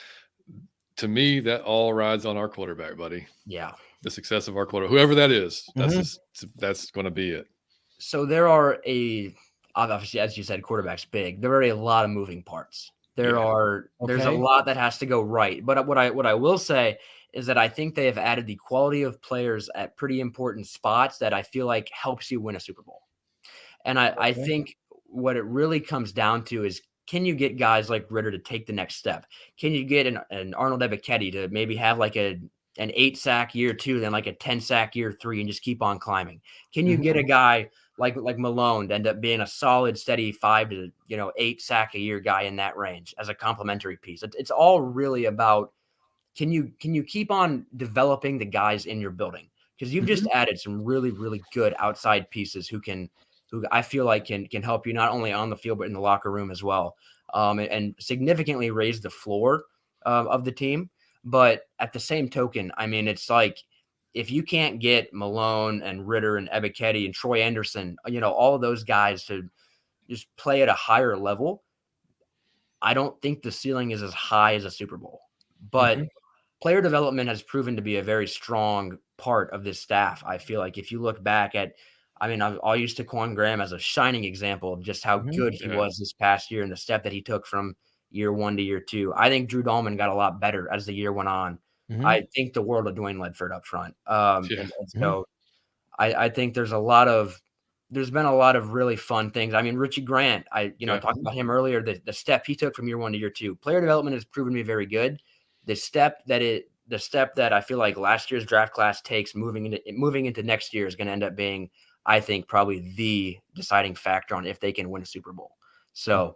To me, that all rides on our quarterback, buddy. Yeah. The success of our quarterback, whoever that is, that's going to be it. So there are obviously, as you said, quarterback's big. There are a lot of moving parts. There's a lot that has to go right. But what I will say is that I think they have added the quality of players at pretty important spots that I feel like helps you win a Super Bowl. And I think what it really comes down to is, can you get guys like Ritter to take the next step? Can you get an Arnold Ebiketie to maybe have like an 8-sack year 2, then like a 10-sack year 3, and just keep on climbing? Can you get a guy like Malone to end up being a solid, steady 5 to 8 sack a year guy in that range as a complementary piece? It's all really about, can you keep on developing the guys in your building? Because you've just added some really, really good outside pieces who I feel like can help you not only on the field, but in the locker room as well, and significantly raise the floor of the team. But at the same token, I mean, it's like, if you can't get Malone and Ritter and Ebiketie and Troy Anderson, all of those guys to just play at a higher level, I don't think the ceiling is as high as a Super Bowl. But player development has proven to be a very strong part of this staff. I feel like if you look back at, I'll use Taquan Graham as a shining example of just how good he was this past year and the step that he took from year 1 to year 2. I think Drew Dahlman got a lot better as the year went on. I think the world of Dwayne Ledford up front. And so I think there's been a lot of really fun things. I mean, Richie Grant, I talked about him earlier, the step he took from year 1 to year 2. Player development has proven to be very good. The step that I feel like last year's draft class takes moving into next year is going to end up being, I think, probably the deciding factor on if they can win a Super Bowl. So,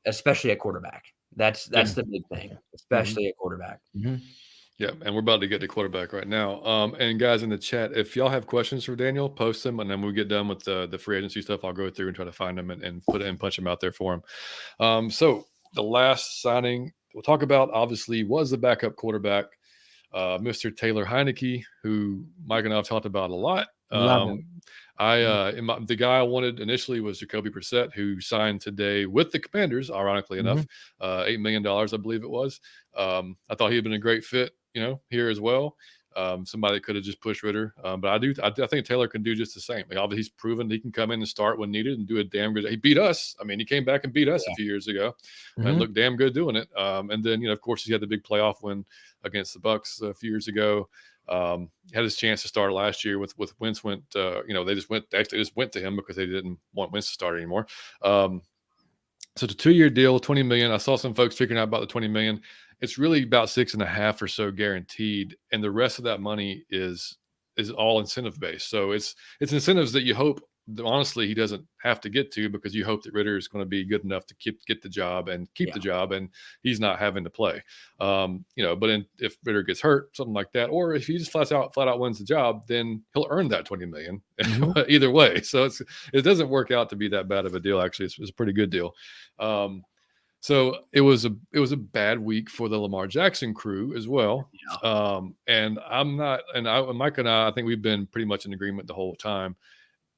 especially at quarterback, that's the big thing, especially at quarterback. Yeah, and we're about to get to quarterback right now. And guys in the chat, if y'all have questions for Daniel, post them, and then when we get done with the free agency stuff, I'll go through and try to find them and put it and punch them out there for him. So the last signing we'll talk about, obviously, was the backup quarterback, Mr. Taylor Heineke, who Mike and I have talked about a lot. Love him. The guy I wanted initially was Jacoby Brissett, who signed today with the Commanders, ironically enough, $8 million, I believe it was. I thought he had been a great fit, here as well. Somebody that could have just pushed Ritter. But I think Taylor can do just the same. Like, obviously, he's proven he can come in and start when needed and do a damn good. He beat us. I mean, he came back and beat us a few years ago and looked damn good doing it. And then, of course, he had the big playoff win against the Bucks a few years ago. Had his chance to start last year with Wentz went, they just went to him because they didn't want Wentz to start anymore. So it's a 2-year deal, $20 million. I saw some folks figuring out about the $20 million. It's really about 6.5 or so guaranteed, and the rest of that money is all incentive based. So it's incentives that you hope that honestly he doesn't have to get to, because you hope that Ritter is going to be good enough to get the job and keep the job, and he's not having to play. But if Ritter gets hurt, something like that, or if he just flat out wins the job, then he'll earn that $20 million either way. So it doesn't work out to be that bad of a deal. Actually, it's a pretty good deal. So it was a bad week for the Lamar Jackson crew as well. Yeah. And Mike and I think we've been pretty much in agreement the whole time.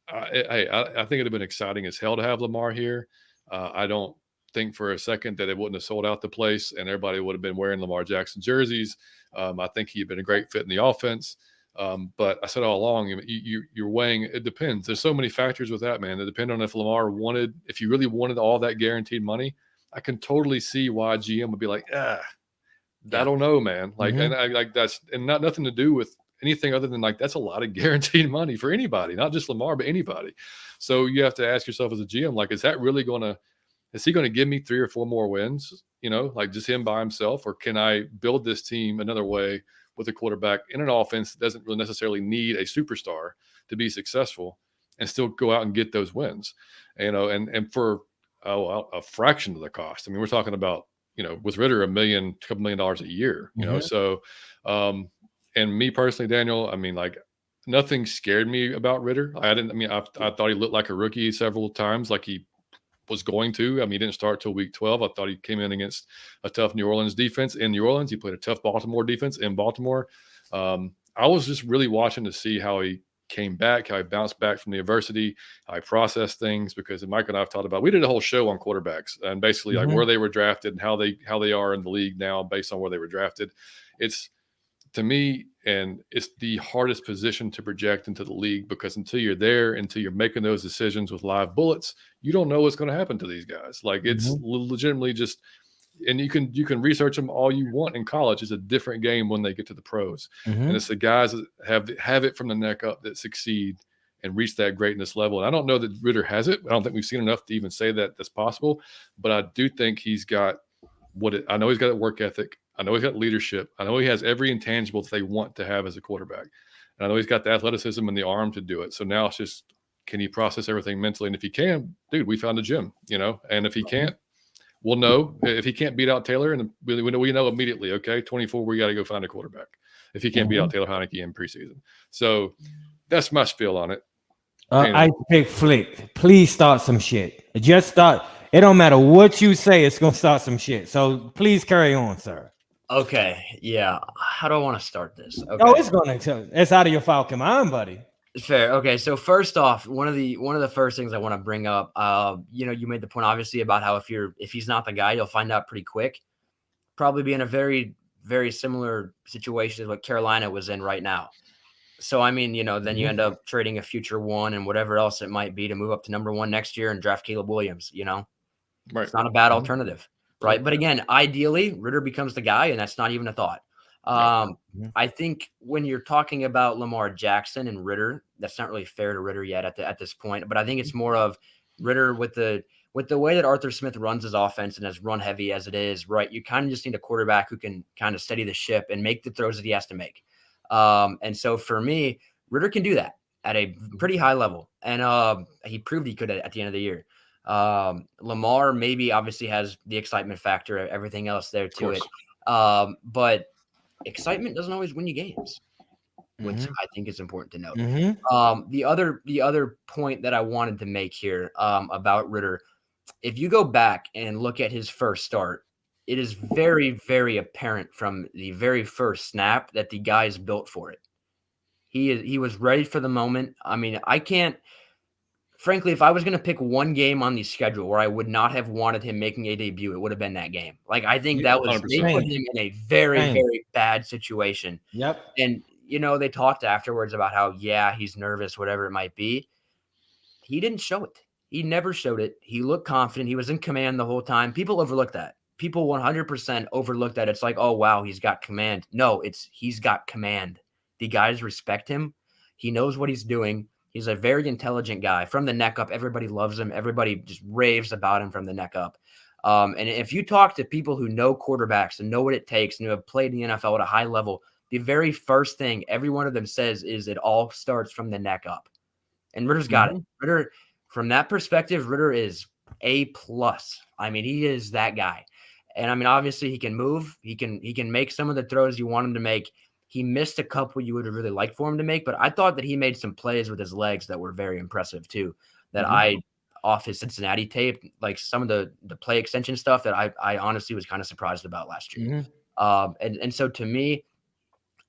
I think it'd have been exciting as hell to have Lamar here. I don't think for a second that it wouldn't have sold out the place and everybody would have been wearing Lamar Jackson jerseys. I think he'd been a great fit in the offense. But I said all along, you're weighing, it depends. There's so many factors with that, man. It depends on if you really wanted all that guaranteed money. I can totally see why GM would be like, I don't know, man. Like, and I like that's, and nothing to do with anything other than like, that's a lot of guaranteed money for anybody, not just Lamar, but anybody. So you have to ask yourself as a GM, like, is he going to give me 3 or 4 more wins, like just him by himself? Or can I build this team another way with a quarterback in an offense that doesn't really necessarily need a superstar to be successful and still go out and get those wins, and for a fraction of the cost. I mean, we're talking about, with Ritter, $1 couple million a year, so, and me personally, Daniel, I mean, like, nothing scared me about Ritter. I thought he looked like a rookie several times, like he was going to. I mean, he didn't start till week 12. I thought he came in against a tough New Orleans defense in New Orleans. He played a tough Baltimore defense in Baltimore. I was just really watching to see how he came back, how he bounced back from the adversity, how he processed things, because Mike and I have talked about, we did a whole show on quarterbacks and basically like where they were drafted and how they are in the league now based on where they were drafted. It's, to me, and it's the hardest position to project into the league, because until you're there, until you're making those decisions with live bullets, you don't know what's going to happen to these guys. Like, it's legitimately just, and you can research them all you want in college. It's a different game when they get to the pros. And it's the guys that have it from the neck up that succeed and reach that greatness level. And I don't know that Ritter has it. I don't think we've seen enough to even say that that's possible, but I do think he's got I know he's got a work ethic. I know he's got leadership. I know he has every intangible that they want to have as a quarterback. And I know he's got the athleticism and the arm to do it. So now it's just, can he process everything mentally? And if he can, dude, we found a gem, and if he can't, we'll know. If he can't beat out Taylor, and we know immediately, okay, 24, we got to go find a quarterback if he can't beat out Taylor Heineke in preseason. So that's my spiel on it. I pick Flick. Please start some shit. Just start. It don't matter what you say, it's going to start some shit. So please carry on, sir. Okay. Yeah. How do I want to start this? Okay. Oh, it's out of your Falcon mind, buddy. Fair. Okay. So first off, one of the first things I want to bring up, you made the point obviously about how if he's not the guy, you'll find out pretty quick. Probably be in a very, very similar situation as what Carolina was in right now. So, I mean, then you end up trading a future 1 and whatever else it might be to move up to number 1 next year and draft Caleb Williams, Right. It's not a bad alternative. Right. But again, ideally, Ritter becomes the guy, and that's not even a thought. I think when you're talking about Lamar Jackson and Ritter, that's not really fair to Ritter yet at this point. But I think it's more of Ritter with the way that Arthur Smith runs his offense and as run heavy as it is, right? You kind of just need a quarterback who can kind of steady the ship and make the throws that he has to make. And so for me, Ritter can do that at a pretty high level. And he proved he could at the end of the year. Lamar maybe obviously has the excitement factor, everything else there to it. But excitement doesn't always win you games, which Mhm. I think is important to note. Mhm. The other point that I wanted to make here about Ritter, if you go back and look at his first start, it is very, very apparent from the very first snap that the guy is built for it. He was ready for the moment. I mean, frankly, if I was going to pick one game on the schedule where I would not have wanted him making a debut, it would have been that game. Like, I think Yeah, that was, they 100%. put him in a very, Same. very bad situation. Yep. And, you know, they talked afterwards about how, yeah, he's nervous, whatever it might be. He didn't show it. He never showed it. He looked confident. He was in command the whole time. People overlook that. People 100% overlook that. It's like, oh, wow, he's got command. No, he's got command. The guys respect him. He knows what he's doing. He's a very intelligent guy. From the neck up, everybody loves him. Everybody just raves about him from the neck up. And if you talk to people who know quarterbacks and know what it takes and who have played in the NFL at a high level, the very first thing every one of them says is it all starts from the neck up. And Ritter's got it. Ritter, from that perspective, Ritter is A+. I mean, he is that guy. And I mean, obviously he can move. He can make some of the throws you want him to make. He missed a couple you would have really liked for him to make, but I thought that he made some plays with his legs that were very impressive too. That off his Cincinnati tape, like some of the play extension stuff that I honestly was kind of surprised about last year. And so to me,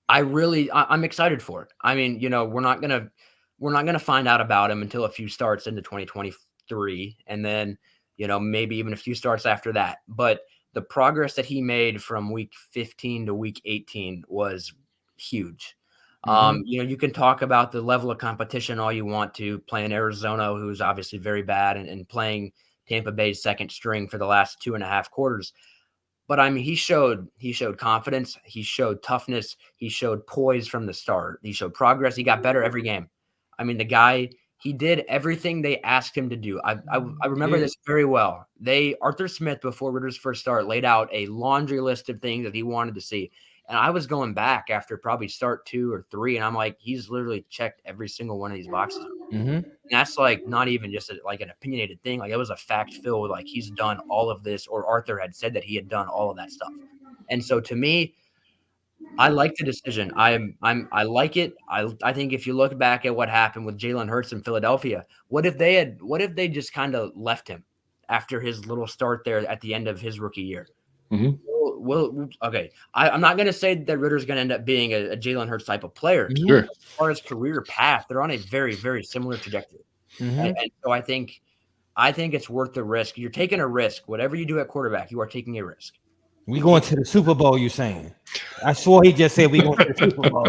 I'm excited for it. I mean, you know, we're not gonna find out about him until a few starts into 2023, and then, you know, maybe even a few starts after that. But the progress that he made from week 15 to week 18 was huge. You know, you can talk about the level of competition all you want to, playing Arizona, who's obviously very bad, and playing Tampa Bay's second string for the last 2.5 quarters. But I mean, he showed confidence. He showed toughness. He showed poise from the start. He showed progress. He got better every game. I mean, the guy, he did everything they asked him to do. I remember this very well. Arthur Smith, before Ritter's first start, laid out a laundry list of things that he wanted to see. And I was going back after probably start 2 or 3, and I'm like, he's literally checked every single one of these boxes. And that's like not even just like an opinionated thing. Like, it was a fact-filled, like, he's done all of this, or Arthur had said that he had done all of that stuff. And so to me, I like the decision. I like it. I think if you look back at what happened with Jalen Hurts in Philadelphia, what if they just kind of left him after his little start there at the end of his rookie year? Well, okay. I'm not going to say that Ritter's going to end up being a Jalen Hurts type of player. Sure. As far as career path, they're on a very, very similar trajectory. And so I think it's worth the risk. You're taking a risk. Whatever you do at quarterback, you are taking a risk. We going to the Super Bowl, you saying? I swore he just said we going to the Super Bowl.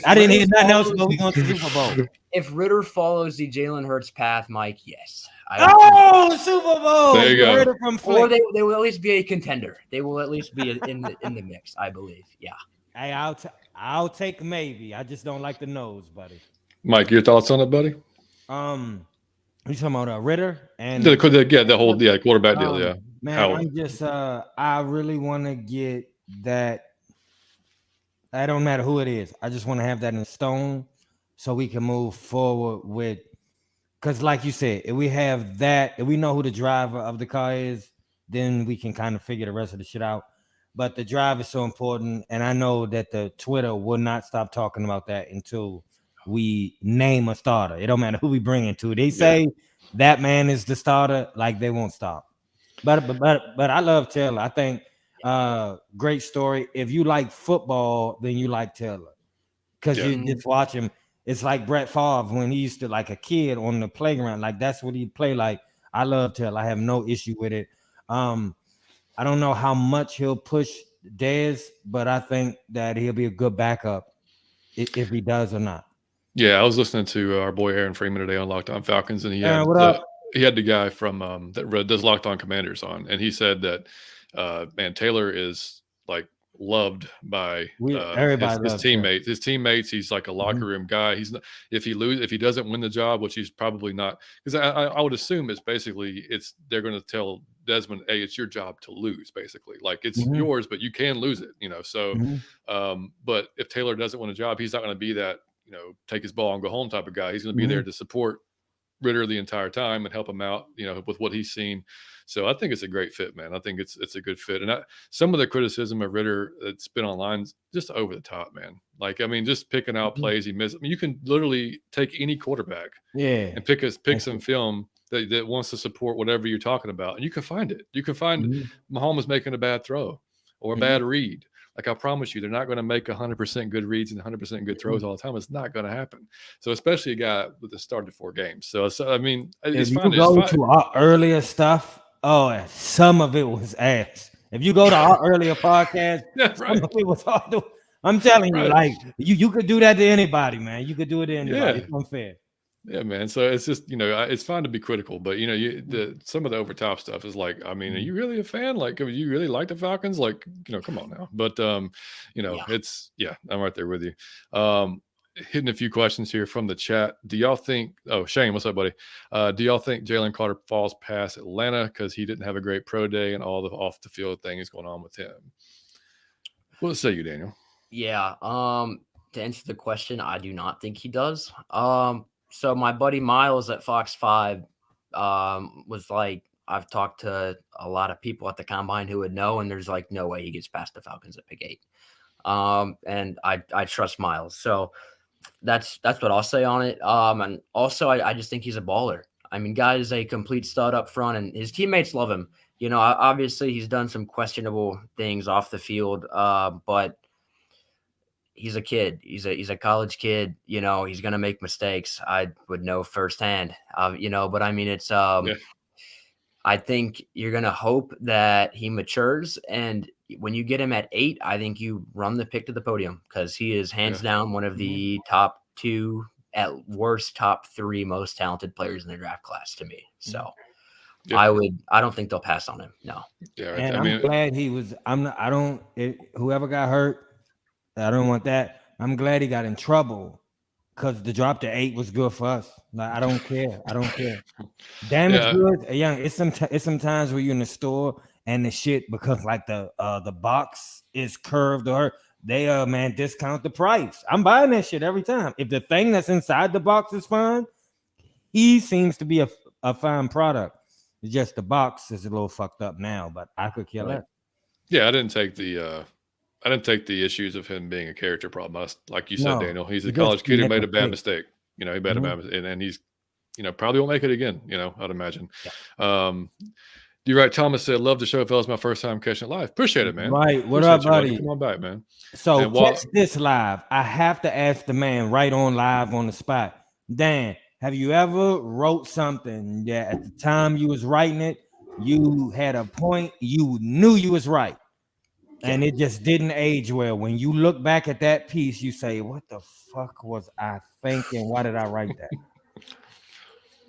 I didn't hear nothing else, but we going to the Super Bowl. If Ritter follows the Jalen Hurts path, Mike, yes. Super Bowl! There you go. Or they will at least be a contender. They will at least be in the mix, I believe. Yeah. Hey, I'll take maybe. I just don't like the nose, buddy. Mike, your thoughts on it, buddy? You talking about Ritter and the whole quarterback deal? Yeah, man, I'm just I really want to get that. I don't matter who it is. I just want to have that in stone so we can move forward with. Because, like you said, if we have that, if we know who the driver of the car is, then we can kind of figure the rest of the shit out. But the drive is so important, and I know that the Twitter will not stop talking about that until we name a starter. It don't matter who we bring into. They say that man is the starter, like they won't stop. But I love Taylor. I think great story. If you like football, then you like Taylor because you just watch him. It's like Brett Favre when he used to, like a kid on the playground. Like, that's what he'd play like. I love Taylor. I have no issue with it. I don't know how much he'll push Dez, but I think that he'll be a good backup if he does or not. Yeah, I was listening to our boy Aaron Freeman today on Locked On Falcons, and he had the guy from that does Locked On Commanders on, and he said that man, Taylor is like loved by his teammates. His teammates, he's like a locker room guy. He's not, if he doesn't win the job, which he's probably not, because I would assume they're going to tell Desmond, hey, it's your job to lose, basically. Like, it's yours, but you can lose it, you know. So, but if Taylor doesn't win a job, he's not going to be that, you know, take his ball and go home type of guy. He's going to be there to support Ritter the entire time and help him out, with what he's seen. So I think it's a great fit, man. I think it's a good fit. And some of the criticism of Ritter that's been online is just over the top, man. Like, I mean, just picking out plays he missed. I mean, you can literally take any quarterback and pick some film that wants to support whatever you're talking about, and you can find it. You can find Mahomes making a bad throw or a bad read. Like, I promise you, they're not going to make 100% good reads and 100% good throws all the time. It's not going to happen. So, especially a guy with the started 4 games. So I mean, it's fine. If you go to our earlier stuff, some of it was ass. If you go to our earlier podcast, some of it was hard to. I'm telling you, like, you could do that to anybody, man. You could do it to anybody. It's unfair. Yeah, man. So it's just, it's fine to be critical, but some of the over top stuff is like, I mean, are you really a fan? Like, do you really like the Falcons? Like, come on now. But I'm right there with you. Hitting a few questions here from the chat. Do y'all think? Oh, Shane, what's up, buddy? Do y'all think Jalen Carter falls past Atlanta because he didn't have a great pro day and all the off the field things going on with him? What say you, Daniel? Yeah. To answer the question, I do not think he does. So my buddy Miles at Fox 5 was like, I've talked to a lot of people at the combine who would know, and there's like no way he gets past the Falcons at pick 8. And I trust Miles. So that's what I'll say on it. And also I just think he's a baller. I mean, guy is a complete stud up front, and his teammates love him. Obviously he's done some questionable things off the field, but he's a kid. He's a college kid. He's going to make mistakes. I would know firsthand, but I mean, it's, I think you're going to hope that he matures. And when you get him at 8, I think you run the pick to the podium, because he is hands down one of the top 2, at worst top 3 most talented players in the draft class to me. So I don't think they'll pass on him. No. Yeah. And I'm glad he was, whoever got hurt, I don't want that. I'm glad he got in trouble, because the drop to 8 was good for us. Like, I don't care. Damage goods, it's some times where you're in the store and the shit, because like the box is curved, or they discount the price. I'm buying that shit every time. If the thing that's inside the box is fine, he seems to be a fine product. It's just the box is a little fucked up now, but I could kill that. Yeah, I didn't take the issues of him being a character problem. Like you said, Daniel, he's a college kid who made a bad mistake. He made a bad mistake, and he's, probably won't make it again. I'd imagine. Yeah. You're right. Thomas said, "Love the show, fellas. My first time catching it live. Appreciate it, man. Right. What up, buddy? Come on back, man. So catch this live. I have to ask the man right on live on the spot. Dan, have you ever wrote something that at the time you was writing it, you had a point, you knew you was right, and it just didn't age well? When you look back at that piece, you say, what the fuck was I thinking? Why did I write that?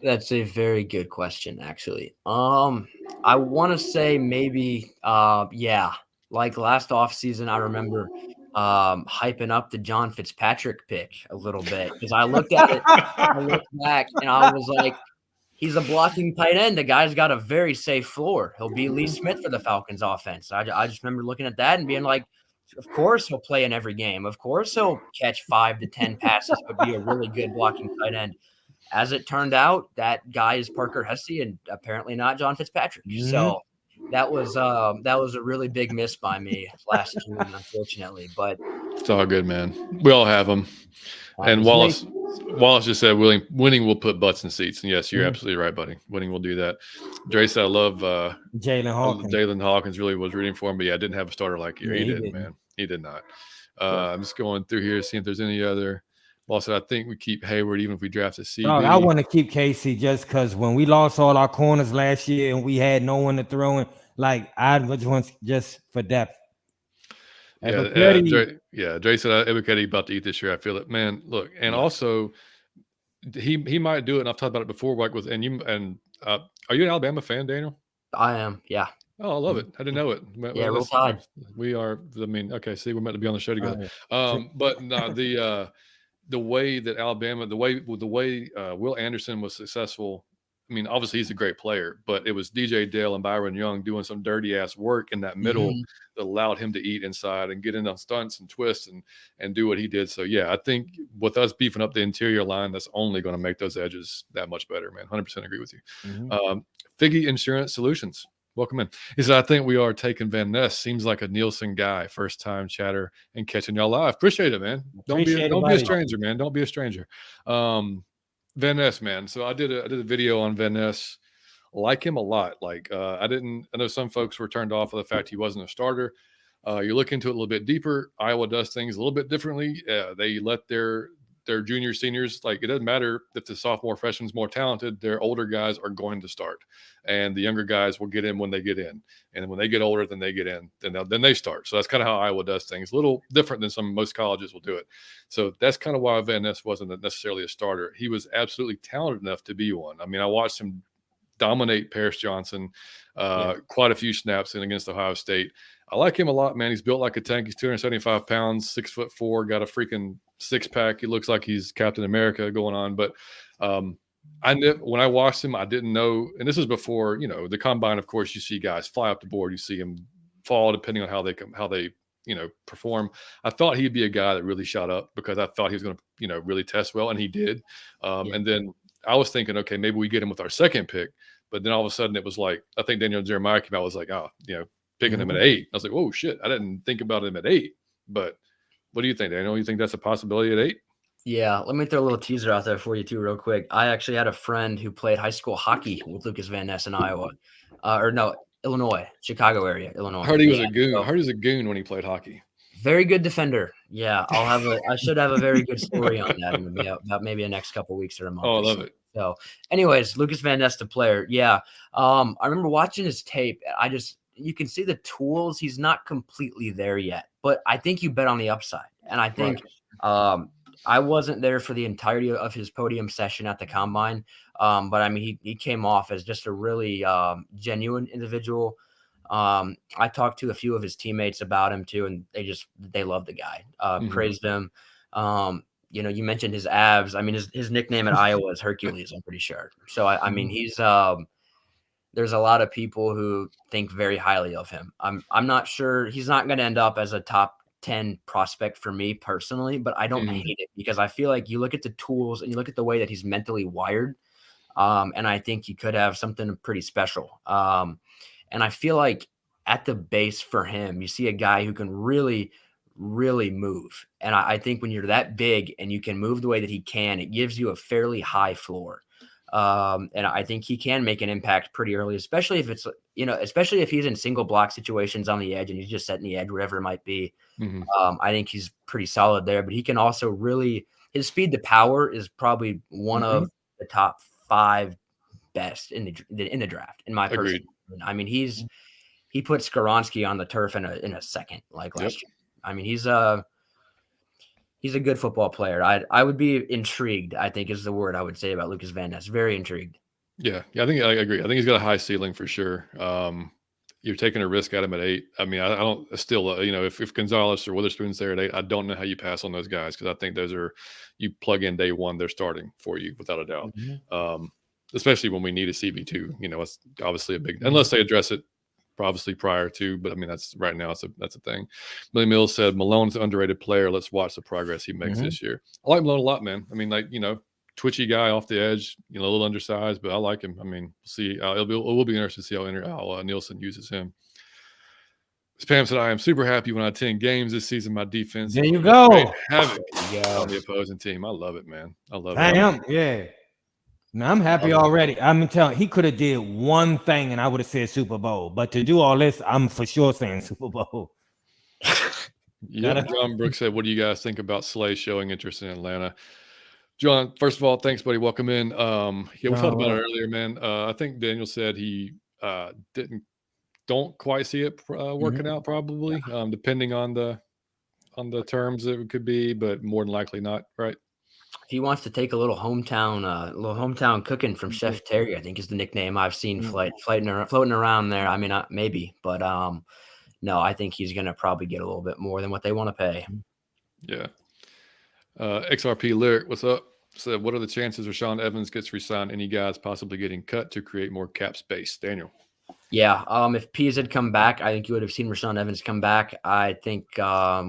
That's a very good question, actually. I want to say maybe, like last offseason, I remember hyping up the John Fitzpatrick pick a little bit, because I looked at it, I looked back, and I was like, he's a blocking tight end. The guy's got a very safe floor. He'll be Lee Smith for the Falcons offense. I just remember looking at that and being like, of course he'll play in every game. Of course he'll catch 5 to 10 passes, but be a really good blocking tight end. As it turned out, that guy is Parker Hesse and apparently not John Fitzpatrick. Mm-hmm. So that was a really big miss by me last June, unfortunately. But it's all good, man. We all have them. And Wallace just said, winning will put butts in seats. And yes, you're absolutely right, buddy. Winning will do that. Dre said, I love Jalen Hawkins. Jalen Hawkins, really was rooting for him, but I didn't have a starter like you. He didn't, man. He did not. I'm just going through here, seeing if there's any other. Also, I think we keep Hayward even if we draft a CB. I want to keep Casey just because when we lost all our corners last year and we had no one to throw in, like I was once just for depth. Dre said Ebiketie about to eat this year. I feel it, man. Look, and also he might do it. And I've talked about it before. Like are you an Alabama fan, Daniel? I am. Yeah. Oh, I love it. I didn't know it. Real time. We are. I mean, okay. See, we're meant to be on the show together. But no, the way that Alabama, the way Will Anderson was successful I mean, obviously he's a great player, but it was DJ Dale and Byron Young doing some dirty ass work in that middle that allowed him to eat inside and get in on stunts and twists and do what he did. So yeah, I think with us beefing up the interior line, that's only going to make those edges that much better, man. 100% agree with you. Figgy Insurance Solutions, welcome in. He said, I think we are taking Van Ness. Seems like a Nielsen guy. First time chatter and catching y'all live. Appreciate it, man. Don't be a stranger, man. Don't be a stranger. Van Ness, man. So I did a video on Van Ness. Like him a lot. Like I know some folks were turned off of the fact he wasn't a starter. You look into it a little bit deeper. Iowa does things a little bit differently. They let their junior seniors, like, it doesn't matter if the sophomore freshman's more talented, their older guys are going to start, and the younger guys will get in when they get in, and when they get older, then they get in, then they start. So that's kind of how Iowa does things. A little different than most colleges will do it. So that's kind of why Van Ness wasn't necessarily a starter. He was absolutely talented enough to be one. I mean, I watched him dominate Paris Johnson quite a few snaps in against Ohio State. I like him a lot, man. He's built like a tank. He's 275 pounds, 6'4", got a freaking six-pack. He looks like he's Captain America going on. But when I watched him, I didn't know, and this is before, the combine, of course, you see guys fly up the board. You see him fall depending on how they perform. I thought he'd be a guy that really shot up because I thought he was going to, really test well, and he did. And then I was thinking, okay, maybe we get him with our second pick. But then all of a sudden it was like, I think Daniel Jeremiah came out, was like, picking him at 8. I was like, whoa, shit. I didn't think about him at 8. But what do you think, Daniel? You think that's a possibility at 8? Yeah, let me throw a little teaser out there for you too, real quick. I actually had a friend who played high school hockey with Lucas Van Ness in Iowa. Illinois, Chicago area, Illinois. I heard he was a goon. I heard he was a goon when he played hockey. Very good defender. Yeah, I should have a very good story on that in about maybe the next couple of weeks or a month. Oh, I love it. So anyways, Lucas Van Ness, the player. Yeah. I remember watching his tape. You can see the tools. He's not completely there yet, but I think you bet on the upside. And I think I wasn't there for the entirety of his podium session at the combine. But I mean, he came off as just a really genuine individual. I talked to a few of his teammates about him too, and they loved the guy, praised him. You mentioned his abs. I mean, his nickname at Iowa is Hercules, I'm pretty sure. So I mean, he's there's a lot of people who think very highly of him. I'm not sure he's not going to end up as a top 10 prospect for me personally, but I don't hate it because I feel like you look at the tools and you look at the way that he's mentally wired. And I think he could have something pretty special. And I feel like at the base for him, you see a guy who can really, really move. And I think when you're that big and you can move the way that he can, it gives you a fairly high floor. And I think he can make an impact pretty early, especially if it's, especially if he's in single block situations on the edge and he's just setting the edge, whatever it might be. I think he's pretty solid there, but he can also really, his speed to power is probably one of the top 5 best in the draft, in my personal opinion. I mean, he put Skoronski on the turf in a second, like last year. I mean, he's a good football player. I would be intrigued, I think is the word I would say about Lucas Van Ness. Very intrigued. Yeah, I think I agree. I think he's got a high ceiling for sure. You're taking a risk at him at 8. I mean, I don't still, if Gonzalez or Witherspoon's there at 8, I don't know how you pass on those guys because I think those are, you plug in day one, they're starting for you without a doubt. Especially when we need a CB2. It's obviously a big, unless they address it obviously prior to, but I mean, that's right now, that's a thing. Billy Mills said Malone's an underrated player. Let's watch the progress he makes this year. I like Malone a lot, man. I mean, twitchy guy off the edge, a little undersized, but I like him. I mean, see, it will be interesting to see how Nielsen uses him. Spam said, I am super happy when I attend games this season. My defense. There you go. Havoc on the opposing team. I love it, man. I love it. I am. Yeah. Now I'm happy already. I'm telling he could have did one thing and I would have said Super Bowl, but to do all this, I'm for sure saying Super Bowl. Yeah, John Brooks said, what do you guys think about Slay showing interest in Atlanta? John, first of all, thanks, buddy. Welcome in. We talked about it earlier, man. I think Daniel said he don't quite see it working out, probably, depending on the terms it could be, but more than likely not, right? He wants to take a little hometown cooking from Chef Terry, I think is the nickname I've seen floating around there. I mean, maybe, but no, I think he's going to probably get a little bit more than what they want to pay. Yeah. XRP Lyric, what's up? said, what are the chances Rashaan Evans gets re-signed? Any guys possibly getting cut to create more cap space? Daniel. Yeah, if Pease had come back, I think you would have seen Rashaan Evans come back. I think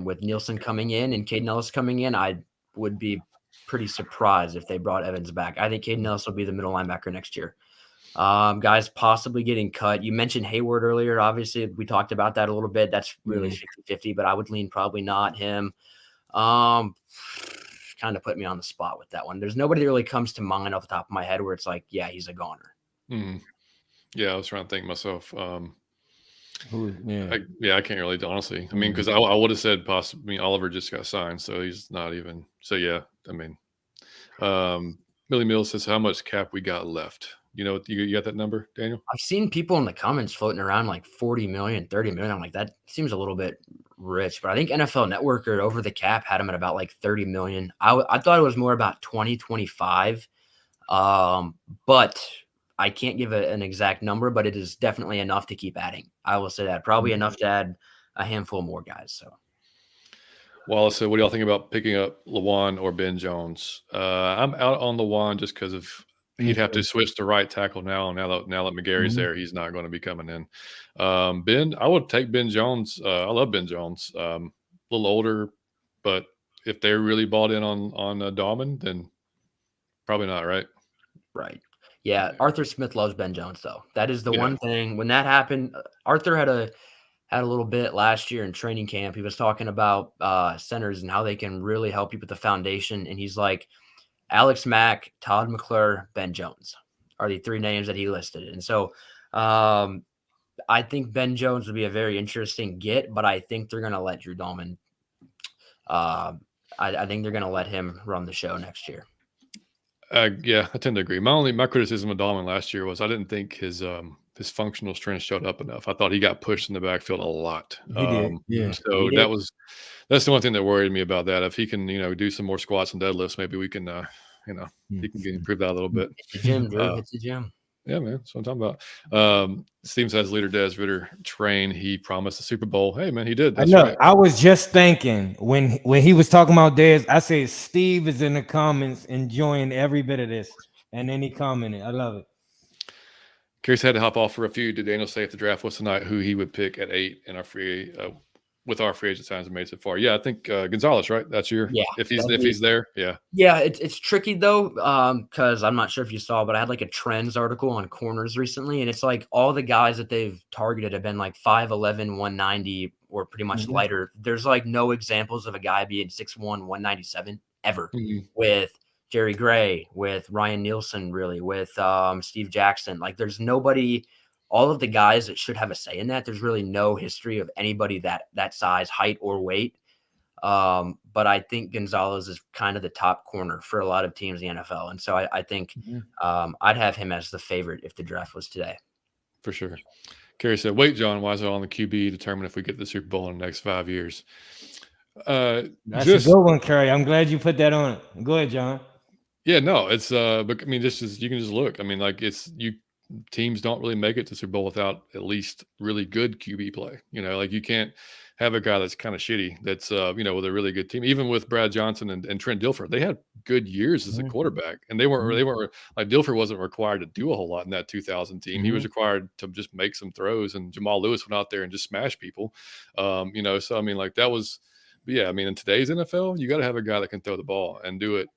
with Nielsen coming in and Caden Ellis coming in, I would be pretty surprised if they brought Evans back. I think Caden Ellis will be the middle linebacker next year. Guys possibly getting cut. You mentioned Hayward earlier. Obviously, we talked about that a little bit. That's really 50-50, but I would lean probably not him. Kind of put me on the spot with that one. There's nobody that really comes to mind off the top of my head where it's like, yeah, he's a goner. Mm-hmm. Yeah, I was trying to think myself. I can't really, honestly. I mean, because I would have said possibly. I mean, Oliver just got signed, so he's not even. So yeah, I mean, Millie Mills says, "How much cap we got left?" You know, you got that number, Daniel? I've seen people in the comments floating around like 40 million, 30 million. I'm like, that seems a little bit rich, but I think NFL Network or Over the Cap had him at about like 30 million. I thought it was more about 20, 25. But I can't give an exact number, but it is definitely enough to keep adding. I will say that probably enough to add a handful more guys. So, Wallace said, what do y'all think about picking up Lawan or Ben Jones? I'm out on Lawan just because of he'd have to switch to right tackle now. And now that McGarry's there, he's not going to be coming in. Ben, I would take Ben Jones. I love Ben Jones. A little older, but if they're really bought in on Dahman, then probably not, right? Right. Yeah, Arthur Smith loves Ben Jones, though. That is the one thing. When that happened, Arthur had a little bit last year in training camp. He was talking about centers and how they can really help you with the foundation. And he's like, Alex Mack, Todd McClure, Ben Jones are the three names that he listed. And so I think Ben Jones would be a very interesting get, but I think they're going to let Drew Dahman. I think they're going to let him run the show next year. Yeah, I tend to agree. My criticism of Dahman last year was I didn't think his functional strength showed up enough. I thought he got pushed in the backfield a lot. He did. Yeah. So that's the one thing that worried me about that. If he can, do some more squats and deadlifts, maybe we can, he can get improved that a little bit. It's the gym, Drew. It's the gym. Yeah, man. That's what I'm talking about. Steve says leader Des Ritter train. He promised the Super Bowl. Hey, man, he did. That's right. I was just thinking when he was talking about Des, I said Steve is in the comments enjoying every bit of this, and then he commented. I love it. Curious had to hop off for a few. Did Daniel say if the draft was tonight, who he would pick at 8 in our with our free agent signs made so far? Yeah, I think Gonzalez, right? That's your if he's there, yeah. Yeah, it's tricky though, because I'm not sure if you saw, but I had like a trends article on corners recently, and it's like all the guys that they've targeted have been like 5'11", 190 or pretty much lighter. There's like no examples of a guy being 6'1", 197 ever with Jerry Gray, with Ryan Nielsen, really, with Steve Jackson. Like there's nobody. All of the guys that should have a say in that, there's really no history of anybody that size, height, or weight. But I think Gonzalez is kind of the top corner for a lot of teams in the NFL. And so I think I'd have him as the favorite if the draft was today. For sure. Kerry said, wait, John, why is it on the QB determine if we get the Super Bowl in the next 5 years? That's a good one, Kerry. I'm glad you put that on it. Go ahead, John. Yeah, no, it's but I mean, you can just look. I mean, like teams don't really make it to Super Bowl without at least really good QB play. Like you can't have a guy that's kind of shitty that's with a really good team. Even with Brad Johnson and Trent Dilfer, they had good years as a quarterback, and they weren't like Dilfer wasn't required to do a whole lot in that 2000 team. He was required to just make some throws, and Jamal Lewis went out there and just smashed people. So I mean, like that was, but yeah, I mean, in today's NFL, you got to have a guy that can throw the ball and do it,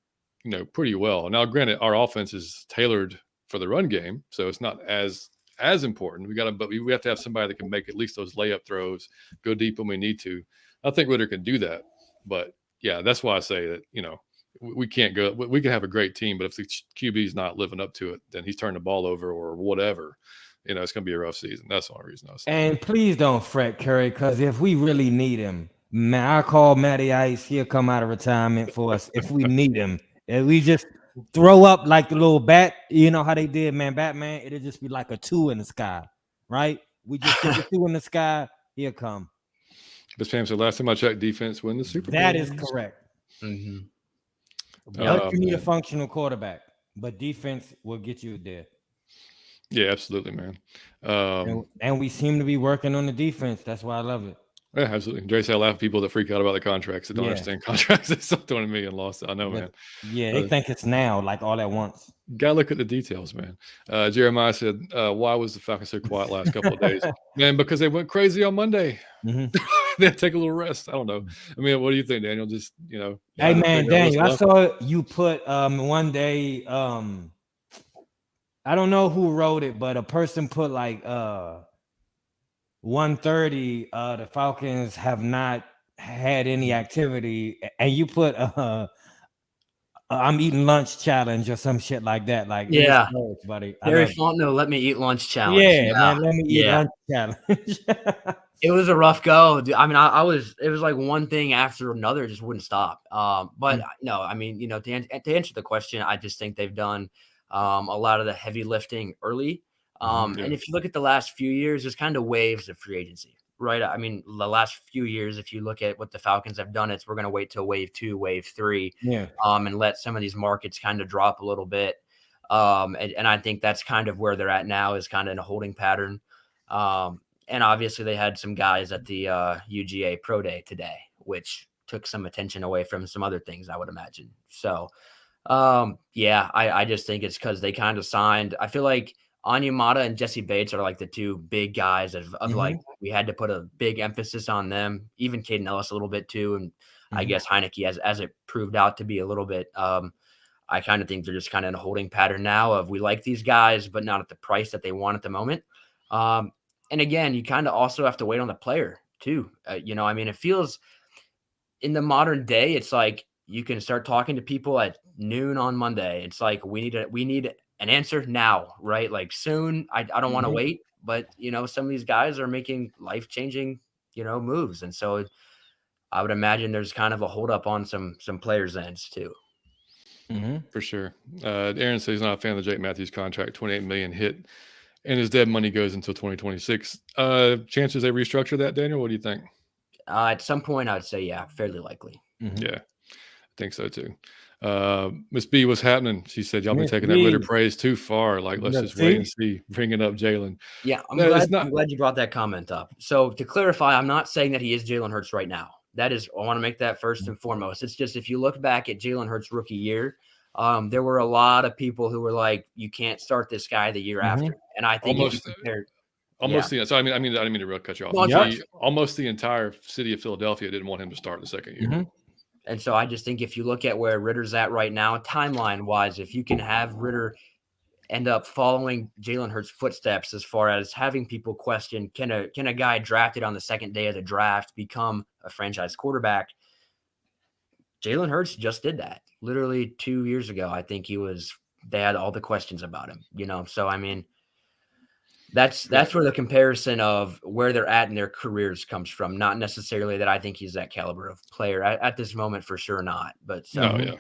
pretty well. Now, granted, our offense is tailored for the run game, so it's not as important. But we have to have somebody that can make at least those layup throws, go deep when we need to. I think Ritter can do that, but yeah, that's why I say that we can't go. We can have a great team, but if the QB is not living up to it, then he's turning the ball over or whatever. It's going to be a rough season. That's the only reason I was saying. And please don't fret, Curry, because if we really need him, man, I call Matty Ice. He'll come out of retirement for us if we need him. And we just throw up like the little bat, how they did, man, Batman. It'll just be like a 2 in the sky, right? We just put the 2 in the sky. He'll come. But Pam said, last time I checked, defense win the Super Bowl. That is correct. You need a functional quarterback, but defense will get you there. Yeah, absolutely, man. And we seem to be working on the defense. That's why I love it. Yeah, absolutely. Dre said I laugh at people that freak out about the contracts that don't Yeah. understand contracts. It's still 20 million lost. I know, man. Yeah, they think it's now, like all at once. Gotta look at the details, man. Jeremiah said, why was the Falcons so quiet last couple of days? Man, because they went crazy on Monday. Mhm. They had to take a little rest. I don't know. I mean, what do you think, Daniel? Just, Hey trying to man, figure out what's Daniel, I left? saw you put one day I don't know who wrote it, but a person put like 1:30 the Falcons have not had any activity, and you put I'm eating lunch challenge or some shit like that. Like it was Yeah. close, buddy. I Barry love it. Fontenot, let me eat lunch challenge. Yeah, man, let me eat Yeah. lunch challenge. It was a rough go. Dude. I mean, it was like one thing after another, just wouldn't stop. But no, I mean, to answer the question, I just think they've done a lot of the heavy lifting early. And if you look at the last few years, there's kind of waves of free agency, right? I mean, the last few years, if you look at what the Falcons have done, we're going to wait till wave 2, wave 3, and let some of these markets kind of drop a little bit. And I think that's kind of where they're at now, is kind of in a holding pattern. And obviously they had some guys at the UGA Pro Day today, which took some attention away from some other things, I would imagine. So, I just think it's because they kind of signed. I feel like Onyemata and Jesse Bates are like the two big guys of like, we had to put a big emphasis on them, even Caden Ellis a little bit too. And I guess Heineke, as it proved out to be a little bit, I kind of think they're just kind of in a holding pattern now of, we like these guys, but not at the price that they want at the moment. And again, you kind of also have to wait on the player too. I mean, it feels in the modern day, it's like you can start talking to people at noon on Monday. It's like, we need an answer now, right? Like soon. I don't want to wait, but some of these guys are making life-changing, moves. And so I would imagine there's kind of a hold up on some players' ends too. For sure. Aaron says he's not a fan of the Jake Matthews contract, 28 million hit, and his dead money goes until 2026. Chances they restructure that, Daniel? What do you think? At some point, I would say, yeah, fairly likely. Yeah, I think so too. Miss B, what's happening? She said, y'all be taking that Ritter praise too far. Like, let's just wait and see. Bringing up Jalen. Yeah, I'm glad you brought that comment up. So to clarify, I'm not saying that he is Jalen Hurts right now. I want to make that first and foremost. It's just, if you look back at Jalen Hurts' rookie year, there were a lot of people who were like, you can't start this guy the year after. And I think almost so I didn't mean to really cut you off. Almost the entire city of Philadelphia didn't want him to start the second year. And so I just think if you look at where Ritter's at right now, timeline wise, if you can have Ritter end up following Jalen Hurts' footsteps as far as having people question, can a guy drafted on the second day of the draft become a franchise quarterback? Jalen Hurts just did that literally 2 years ago. I think they had all the questions about him, So, I mean, that's where the comparison of where they're at in their careers comes from. Not necessarily that I think he's that caliber of player at this moment, for sure not. But yeah,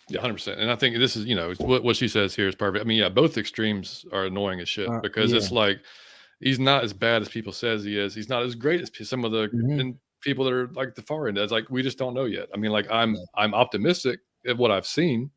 100%. And I think this is, what she says here is perfect. I mean, yeah, both extremes are annoying as shit, because it's like, he's not as bad as people says he is. He's not as great as some of the people that are like the far end. It's like, we just don't know yet. I mean, like, I'm optimistic at what I've seen.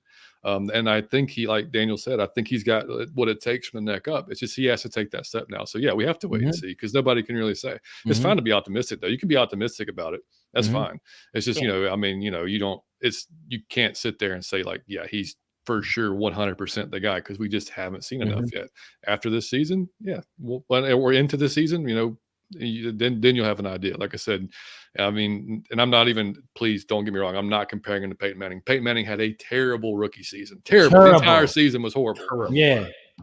And I think he, like Daniel said, I think he's got what it takes from the neck up. It's just he has to take that step now. So yeah, we have to wait and see, because nobody can really say. It's fine to be optimistic though. You can be optimistic about it. That's fine. It's just I mean, you can't sit there and say like, yeah, he's for sure 100% the guy, because we just haven't seen enough yet. After this season, yeah, when we're into the season, then you'll have an idea. Like I said, I mean, and I'm not even, please don't get me wrong, I'm not comparing him to Peyton Manning. Peyton Manning had a terrible rookie season. Terrible. The entire season was horrible.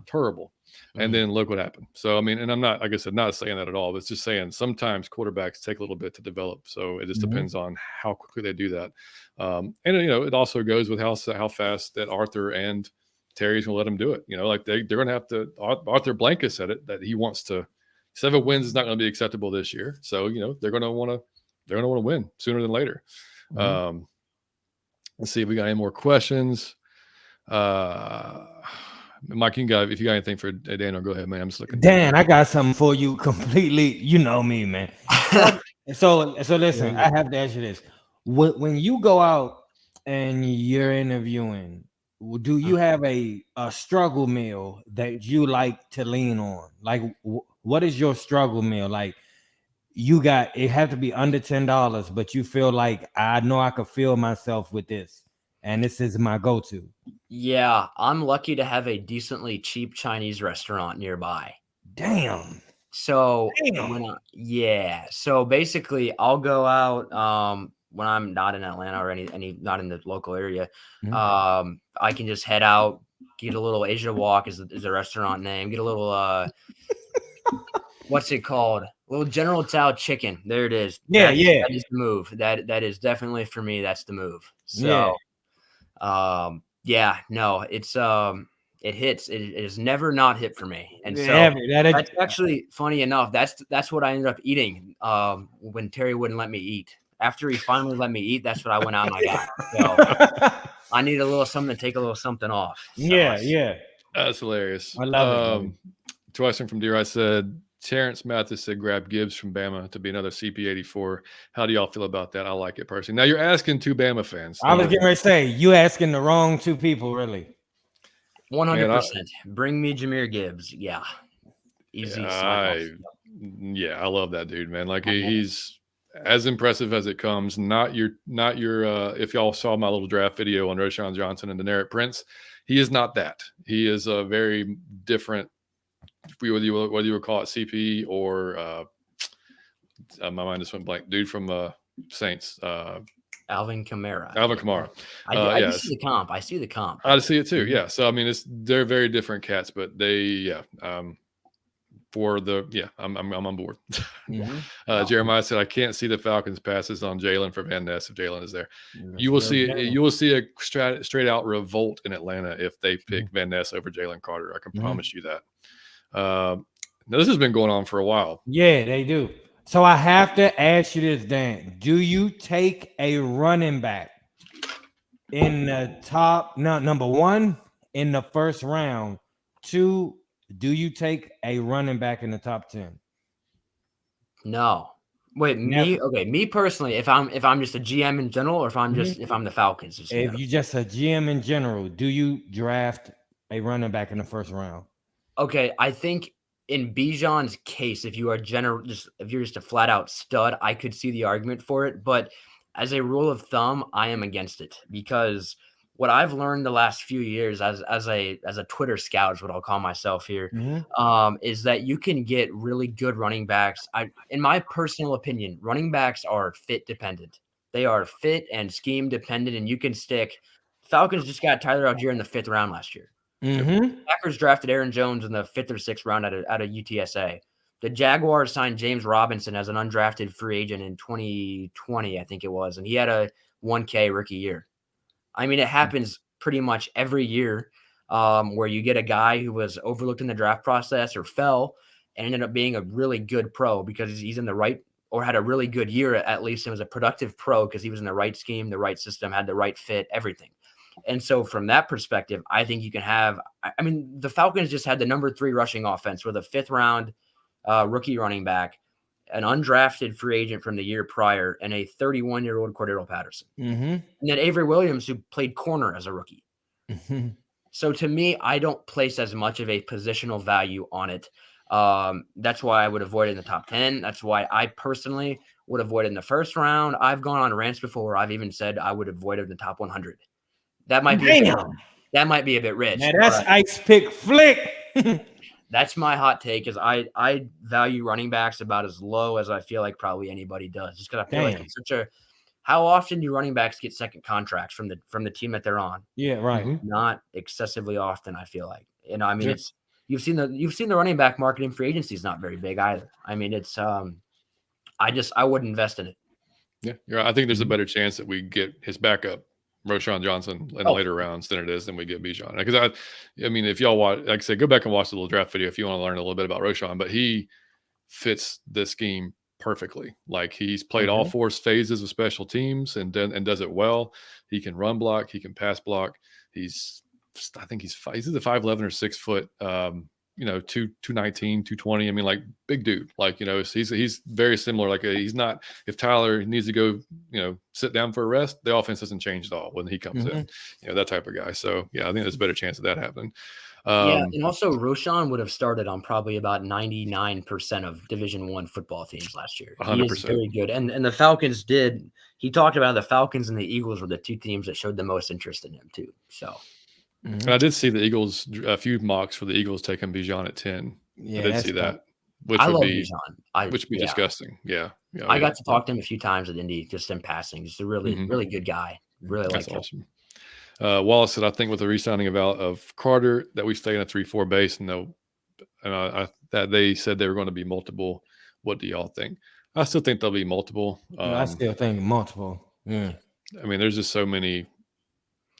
Terrible. And then look what happened. So, I mean, and I'm not, like I said, not saying that at all, but it's just saying sometimes quarterbacks take a little bit to develop. So it just depends on how quickly they do that. And, it also goes with how fast that Arthur and Terry's going to let them do it. Like they're going to have to, Arthur Blanca said it, that he wants to, 7 wins is not going to be acceptable this year. So, they're going to want to win sooner than later. Let's see if we got any more questions. Mike, if you got anything for Daniel, go ahead, man. I'm just looking. Dan, I got something for you completely. You know me, man. So listen, I have to ask you this. When you go out and you're interviewing, do you have a struggle meal that you like to lean on? Like, what is your struggle meal? Like, it have to be under $10, but you feel like I know I could feel myself with this, and this is my go-to. Yeah, I'm lucky to have a decently cheap Chinese restaurant nearby. Damn. So Damn. so basically I'll go out when I'm not in Atlanta or any not in the local area. Mhm. I can just head out, get a little Asia Walk is the restaurant name, get a little what's it called? A little General Tso chicken. There it is. Yeah, yeah. That is the move. That is definitely for me. That's the move. Yeah. So yeah, no, it's it hits. It has never not hit for me. And so Yeah, that's actually funny enough. That's what I ended up eating when Terry wouldn't let me eat. After he finally let me eat, that's what I went out and I got. So I need a little something to take a little something off. So. Yeah. That's hilarious. I love it. Question from D-Rice said, Terrence Mathis said grab Gibbs from Bama to be another CP84. How do y'all feel about that? I like it personally. Now you're asking two Bama fans. I was getting ready to say, you asking the wrong two people, really. 100%. Bring me Jahmyr Gibbs. Yeah. Easy. I love that dude, man. Like he's as impressive as it comes. Not your if y'all saw my little draft video on Roshan Johnson and Deneric Prince, he is not that. He is a very different, whether you would call it CP or my mind just went blank. Dude from Saints. Alvin Kamara. I see the comp. I see the comp. I see it too. Yeah. So I mean, they're very different cats, but they I'm on board. Jeremiah said, I can't see the Falcons passes on Jalen for Van Ness if Jalen is there. You will see a straight out revolt in Atlanta if they pick Van Ness over Jalen Carter. I can promise you that. Now this has been going on for a while. Yeah, they do. So I have to ask you this, Dan. Do you take a running back in the top, number one, in the first round? 2, do you take a running back in the top 10? No. Wait, me? Okay, me personally, if I'm just a GM in general, or if I'm the Falcons. If you're just a GM in general, do you draft a running back in the first round? Okay, I think in Bijan's case, if you're just a flat out stud, I could see the argument for it. But as a rule of thumb, I am against it, because what I've learned the last few years as a Twitter scout is what I'll call myself here, is that you can get really good running backs. In my personal opinion, running backs are fit dependent. They are fit and scheme dependent, and you can stick. Falcons just got Tyler Algier in the 5th round last year. Packers drafted Aaron Jones in the 5th or 6th round out of UTSA. The Jaguars signed James Robinson as an undrafted free agent in 2020, I think it was, and he had a 1K rookie year. I mean, it happens pretty much every year where you get a guy who was overlooked in the draft process or fell and ended up being a really good pro because he's in the right, or had a really good year at least, and was a productive pro because he was in the right scheme, the right system, had the right fit, everything. And so from that perspective, I think you can have – I mean, the Falcons just had the number 3 rushing offense with a 5th round rookie running back, an undrafted free agent from the year prior, and a 31-year-old Cordero Patterson. And then Avery Williams, who played corner as a rookie. So to me, I don't place as much of a positional value on it. That's why I would avoid it in the top 10. That's why I personally would avoid it in the first round. I've gone on rants before where I've even said I would avoid it in the top 100. That might be a bit rich. Now that's Ice Pick Flick. That's my hot take, is I value running backs about as low as I feel like probably anybody does, just because I feel like it's such a – how often do running backs get second contracts from the team that they're on? Yeah, right. Not excessively often, I feel like. You know, I mean, it's you've seen the running back market in free agency is not very big either. I mean, it's I wouldn't invest in it. Yeah, I think there's a better chance that we get his backup, Roshan Johnson, in later rounds than it is than we get Bijan. Because I mean, if y'all watch, like I said, go back and watch the little draft video if you want to learn a little bit about Roshan. But he fits the scheme perfectly. Like he's played all 4 phases of special teams and does it well. He can run block, he can pass block. I think he's either 5'11" or 6 foot. 219, 220. I mean, like big dude. Like, he's very similar. Like he's not, if Tyler needs to go, sit down for a rest, the offense doesn't change at all when he comes in, that type of guy. So yeah, I think there's a better chance of that happening. Yeah, and also Roshan would have started on probably about 99% of Division I football teams last year. He is 100%. very good. And the Falcons did. He talked about the Falcons and the Eagles were the two teams that showed the most interest in him too. So And I did see the Eagles, a few mocks for the Eagles taking Bijan at 10. Yeah, I did that's see that, tough. which I would love be Bijan. which would be disgusting. Yeah. I got to talk to him a few times at Indy, just in passing. He's a really, Mhm. really good guy. Really That's like him. awesome. Wallace said, I think with the re-signing of Carter that we stay in a 3-4 base, and that they said they were going to be multiple. What do y'all think? I still think there'll be multiple. I still think multiple. Yeah. I mean, there's just so many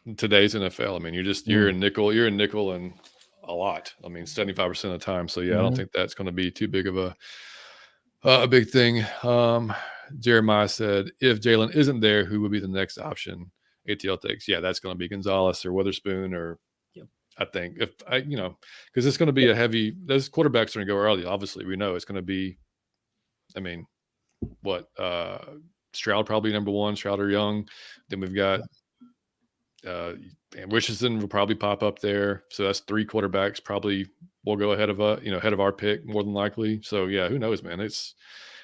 in today's NFL. I mean, you're in nickel and a lot. I mean, 75% of the time. So yeah, I don't think that's going to be too big of a big thing. Jeremiah said, if Jalen isn't there, who would be the next option ATL takes? Yeah, that's going to be Gonzalez or Witherspoon, or I think because it's going to be a heavy. Those quarterbacks are going to go early. Obviously, we know it's going to be. I mean, what Stroud probably number one, Stroud or Young. Then we've got Richardson will probably pop up there. So that's 3 quarterbacks probably will go ahead of our pick more than likely. So yeah, who knows, man?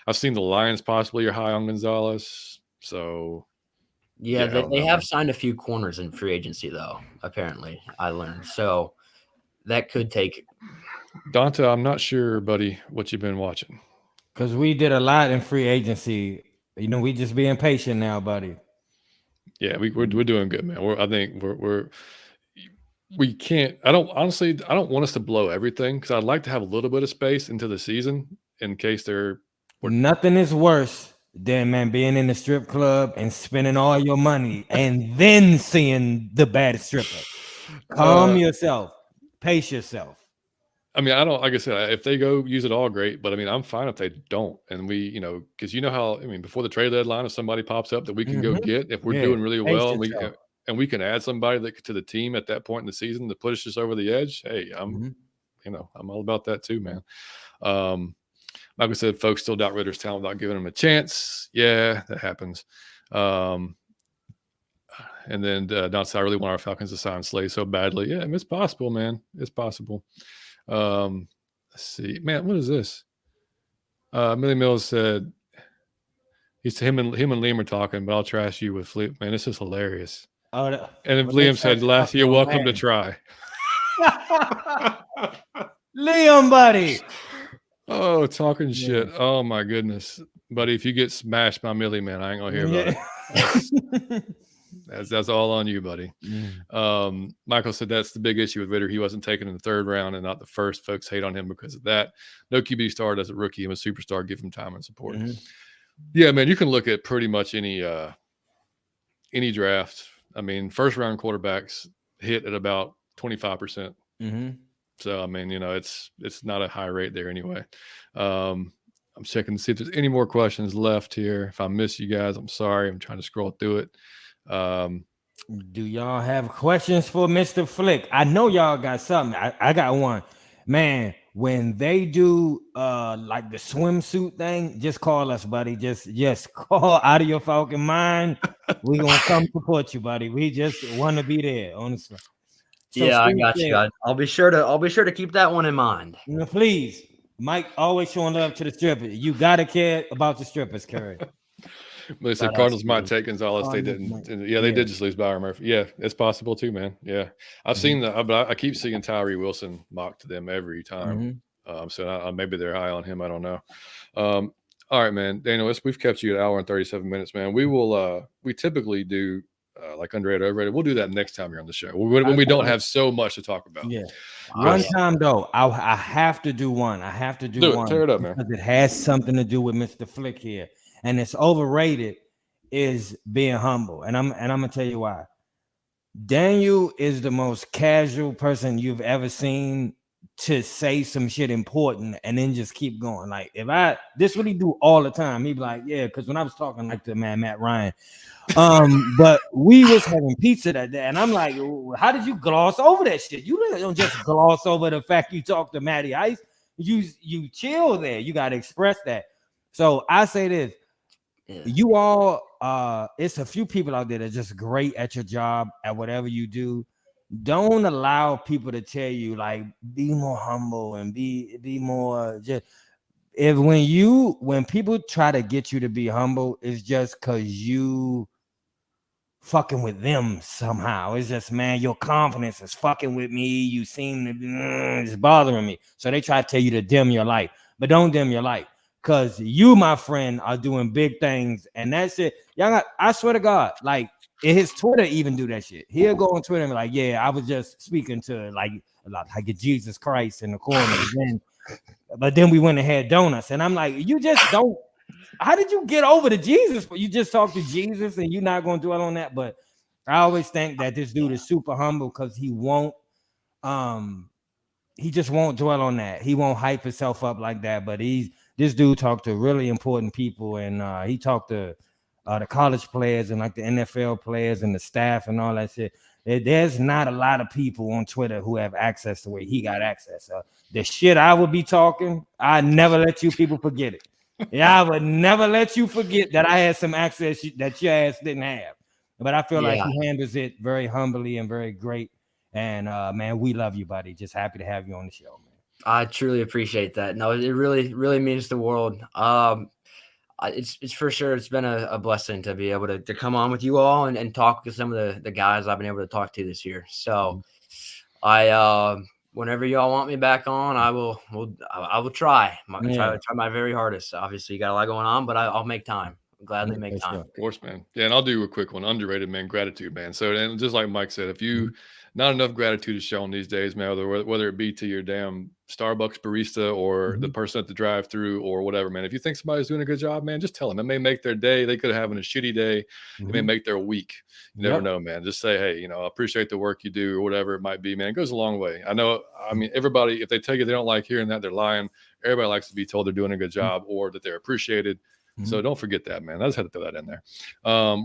I've seen the Lions possibly are high on Gonzalez. So yeah, they have signed a few corners in free agency though. Apparently, I learned so that could take. Dante, I'm not sure, buddy, what you've been watching. Because we did a lot in free agency. We just being patient now, buddy. Yeah, we're doing good, man. I think we can't. I don't want us to blow everything because I'd like to have a little bit of space into the season in case nothing is worse than being in the strip club and spending all your money and then seeing the bad stripper. Calm yourself, pace yourself. I mean, I don't, like I said, if they go use it all, great. But I mean, I'm fine if they don't. And we, because how, before the trade deadline, if somebody pops up that we can go get, if we're doing really well and we can add somebody to the team at that point in the season to push us over the edge. Hey, I'm all about that too, man. Like I said, folks still doubt Ritter's talent without giving him a chance. Yeah, that happens. And then Don said, I really want our Falcons to sign Slay so badly. Yeah, it's possible, man. It's possible. Let's see, man, what is this? Millie Mills said him and Liam are talking, but I'll trash you with Liam. Man, this is hilarious. And if Liam said last year, welcome to try. Liam, buddy. Oh, talking shit. Oh my goodness, buddy. If you get smashed by Millie, man, I ain't gonna hear about it. That's all on you, buddy. Michael said that's the big issue with Ritter. He wasn't taken in the 3rd round and not the 1st. Folks hate on him because of that. No QB start as a rookie. I'm a superstar. Give him time and support. Yeah, man, you can look at pretty much any draft. I mean, 1st round quarterbacks hit at about 25%. So I mean, it's not a high rate there anyway. I'm checking to see if there's any more questions left here. If I miss you guys, I'm sorry. I'm trying to scroll through it. Do y'all have questions for Mr. Flick? I know y'all got something. I got one. Man, when they do like the swimsuit thing, just call us, buddy. Just call out of your Falcon mind. We're gonna come support you, buddy. We just want to be there, honestly. So yeah, I got you. I'll be sure to keep that one in mind. Please. Mike always showing love to the strippers. You gotta care about the strippers, Curry. They said Cardinals might take Gonzalez. They didn't. Yeah, they did just lose Byron Murphy. Yeah, it's possible too, man. Yeah, I've seen but I keep seeing Tyree Wilson mocked to them every time. So maybe they're high on him. I don't know. All right, man. Daniel, we've kept you an hour and 37 minutes, man. We will. We typically do like underrated, overrated. We'll do that next time you're on the show when we don't have so much to talk about. Yeah. One time though, I have to do one. I have to do one. Tear it up, man. Because it has something to do with Mr. Flick here. And it's overrated is being humble. And I'm gonna tell you why. Daniel is the most casual person you've ever seen to say some shit important and then just keep going. Like this what he do all the time. He'd be like, yeah, because when I was talking like to Matt Ryan, but we was having pizza that day, and I'm like, how did you gloss over that shit? You really don't just gloss over the fact you talked to Matty Ice. You chill there. You got to express that. So I say this. You all, it's a few people out there that are just great at your job, at whatever you do. don't allow people to tell you like be more humble and be more just when people try to get you to be humble, it's just because you fucking with them somehow. It's just, man, your confidence is fucking with me. You seem to be it's bothering me. So they try to tell you to dim your light, but don't dim your light. Cause you, my friend, are doing big things, and that's it. Y'all I swear to God, like his Twitter even do that shit. He'll go on Twitter and be like, yeah, I was just speaking to like Jesus Christ in the corner. But then we went and had donuts, and I'm like, you just don't. How did you get over to Jesus? You just talked to Jesus, and you're not going to dwell on that. But I always think that this dude is super humble because he just won't dwell on that. He won't hype himself up like that. But this dude talked to really important people, and he talked to the college players and like the NFL players and the staff and all that shit. There's not a lot of people on Twitter who have access to where he got access. The shit I would be talking, I never let you people forget it. Yeah, I would never let you forget that I had some access that your ass didn't have. But I feel like he handles it very humbly and very great. And man, we love you, buddy. Just happy to have you on the show, man. I truly appreciate that. No, it really, really means the world. It's for sure. It's been a blessing to be able to come on with you all and talk to some of the guys I've been able to talk to this year. So whenever y'all want me back on, I will try. Try my very hardest. Obviously, you got a lot going on, but I'll make time. I'll gladly make time. Of course, man. Yeah, and I'll do a quick one. Underrated, man. Gratitude, man. So, and just like Mike said, if you not enough gratitude is shown these days, man, whether it be to your damn Starbucks barista or the person at the drive-through or whatever, man. If you think somebody's doing a good job, man, just tell them. It may make their day. They could have having a shitty day. It may make their week. You never know, man. Just say, hey, I appreciate the work you do or whatever it might be, man. It goes a long way. I know. I mean, everybody, if they tell you they don't like hearing that, they're lying. Everybody likes to be told they're doing a good job or that they're appreciated. So don't forget that, man. I just had to throw that in there.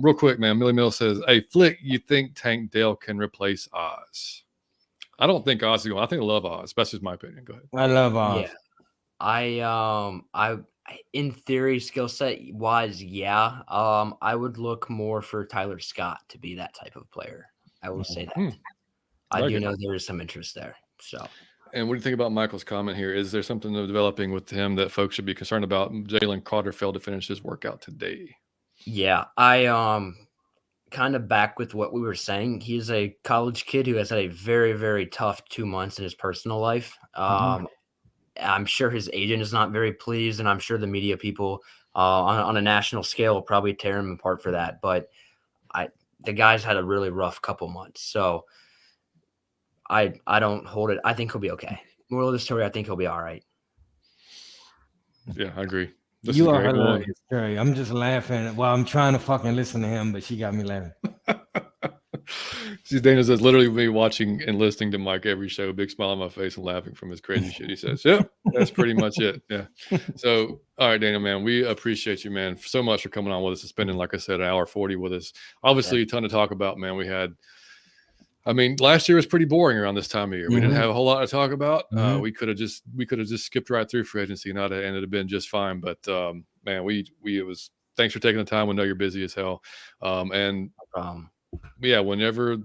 Real quick, man. Millie Mill says, hey, Flick, you think Tank Dell can replace Oz? I don't think Oz is going. I think I love Oz. That's just my opinion. Go ahead. I love Oz. Yeah. I in theory, skill set wise, yeah. I would look more for Tyler Scott to be that type of player. I will say that. I do know there is some interest there. So. And what do you think about Michael's comment here? Is there something developing with him that folks should be concerned about? Jalen Carter failed to finish his workout today. Yeah, I kind of back with what we were saying. He's a college kid who has had a very, very tough 2 months in his personal life. I'm sure his agent is not very pleased, and I'm sure the media people on a national scale will probably tear him apart for that. But the guy's had a really rough couple months, so I don't hold it. I think he'll be okay. Moral of the story, I think he'll be all right. Yeah, I agree. You are hilarious, Terry. I'm just laughing while I'm trying to fucking listen to him, but she got me laughing. See, Dana says, literally me watching and listening to Mike every show, big smile on my face and laughing from his crazy shit. He says, yep, that's pretty much it. Yeah. So, all right, Dana, man, we appreciate you, man, so much for coming on with us and spending, like I said, an hour 40 with us. Obviously, a ton to talk about, man. Last year was pretty boring around this time of year. We didn't have a whole lot to talk about. We could have just skipped right through free agency and it'd have been just fine. But man, thanks for taking the time. We know you're busy as hell. Whenever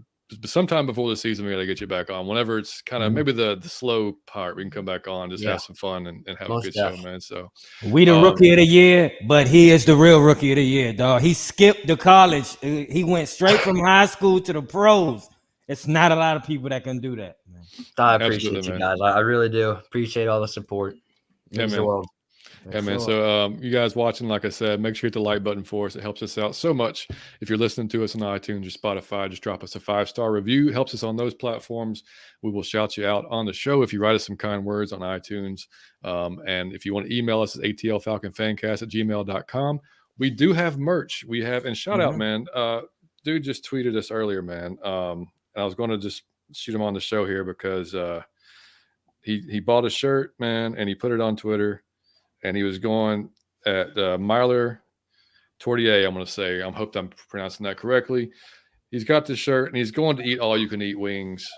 sometime before the season, we got to get you back on. Whenever it's kind of maybe the slow part, we can come back on, just have some fun and have a good show, man. So we the rookie of the year, but he is the real rookie of the year, dog. He skipped the college. He went straight from high school to the pros. It's not a lot of people that can do that, man. I appreciate you guys. I really do appreciate all the support. It means the world. Yeah, man. So you guys watching, like I said, make sure you hit the like button for us. It helps us out so much. If you're listening to us on iTunes or Spotify, just drop us a 5-star review. It helps us on those platforms. We will shout you out on the show if you write us some kind words on iTunes. And if you want to email us, it's atlfalconfancast@gmail.com. We do have merch. And shout out, man. Dude just tweeted us earlier, man. And I was going to just shoot him on the show here because he bought a shirt, man, and he put it on Twitter. And he was going at Myler Tortier, I'm going to say. I hope I'm pronouncing that correctly. He's got the shirt, and he's going to eat all-you-can-eat wings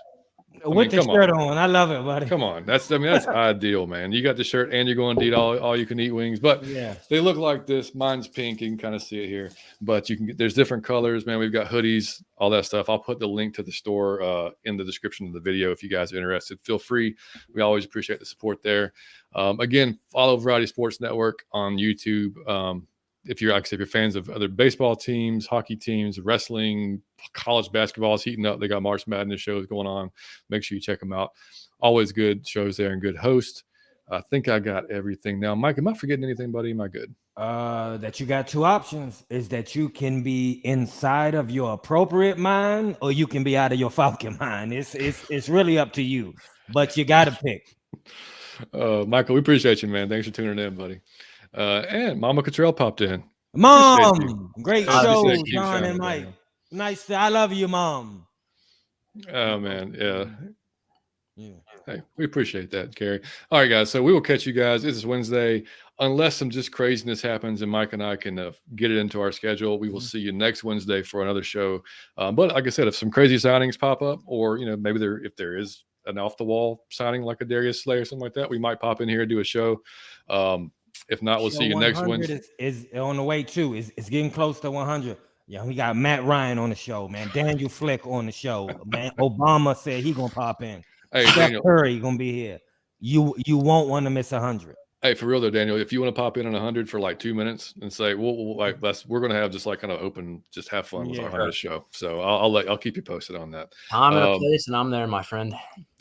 With the shirt on. I love it, buddy. Come on. That's ideal, man. You got the shirt and you're going to eat all you can eat wings. But they look like this. Mine's pink. You can kind of see it here. But you can there's different colors, man. We've got hoodies, all that stuff. I'll put the link to the store in the description of the video if you guys are interested. Feel free. We always appreciate the support there. Again, follow Variety Sports Network on YouTube. If you're fans of other baseball teams, hockey teams, wrestling, college basketball is heating up. They got March Madness shows going on. Make sure you check them out. Always good shows there and good host. I think I got everything now. Mike, am I forgetting anything, buddy? Am I good? That you got two options is that you can be inside of your appropriate mind or you can be out of your Falcon mind. It's really up to you, but you got to pick. Michael, we appreciate you, man. Thanks for tuning in, buddy. And Mama Cottrell popped in. Mom, great show, John and Mike. Nice. I love you, Mom. Oh, man. Yeah. Hey, we appreciate that, Gary. All right, guys. So we will catch you guys. This is Wednesday. Unless some just craziness happens and Mike and I can get it into our schedule, we will see you next Wednesday for another show. But like I said, if some crazy signings pop up or, maybe if there is an off-the-wall signing like a Darius Slay or something like that, we might pop in here and do a show. If not, we'll see you next Wednesday. Is on the way too. It's getting close to 100. Yeah, we got Matt Ryan on the show, man. Daniel Flick on the show, man. Obama said he gonna pop in. Hey, Steph Daniel Curry gonna be here. You won't want to miss 100. Hey, for real though, Daniel, if you want to pop in on 100 for like 2 minutes and say, we're going to have just like kind of open, just have fun with our 100 show. So I'll keep you posted on that. Time and a place, and I'm there, my friend.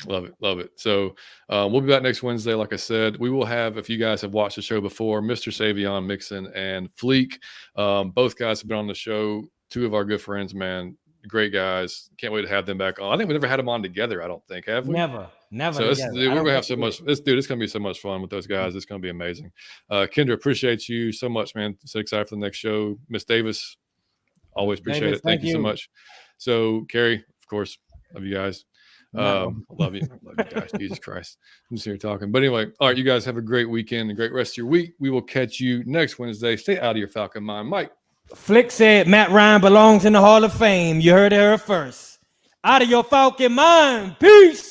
Love it. So we'll be back next Wednesday. Like I said, we will have, if you guys have watched the show before, Mr. Savion Mixon and Fleek. Both guys have been on the show. Two of our good friends, man. Great guys. Can't wait to have them back on. I think we never had them on together. I don't think, have we? Never. So we're gonna have so much. It's gonna be so much fun with those guys. It's gonna be amazing. Kendra, appreciate you so much, man. So excited for the next show. Miss Davis, always appreciate it. Thank you so much. So Carrie, of course, love you guys. Love you guys. Jesus Christ, I'm just here talking. But anyway, all right, you guys have a great weekend, a great rest of your week. We will catch you next Wednesday. Stay out of your Falcon mind, Mike. Flick said Matt Ryan belongs in the Hall of Fame. You heard it here first. Out of your Falcon mind. Peace.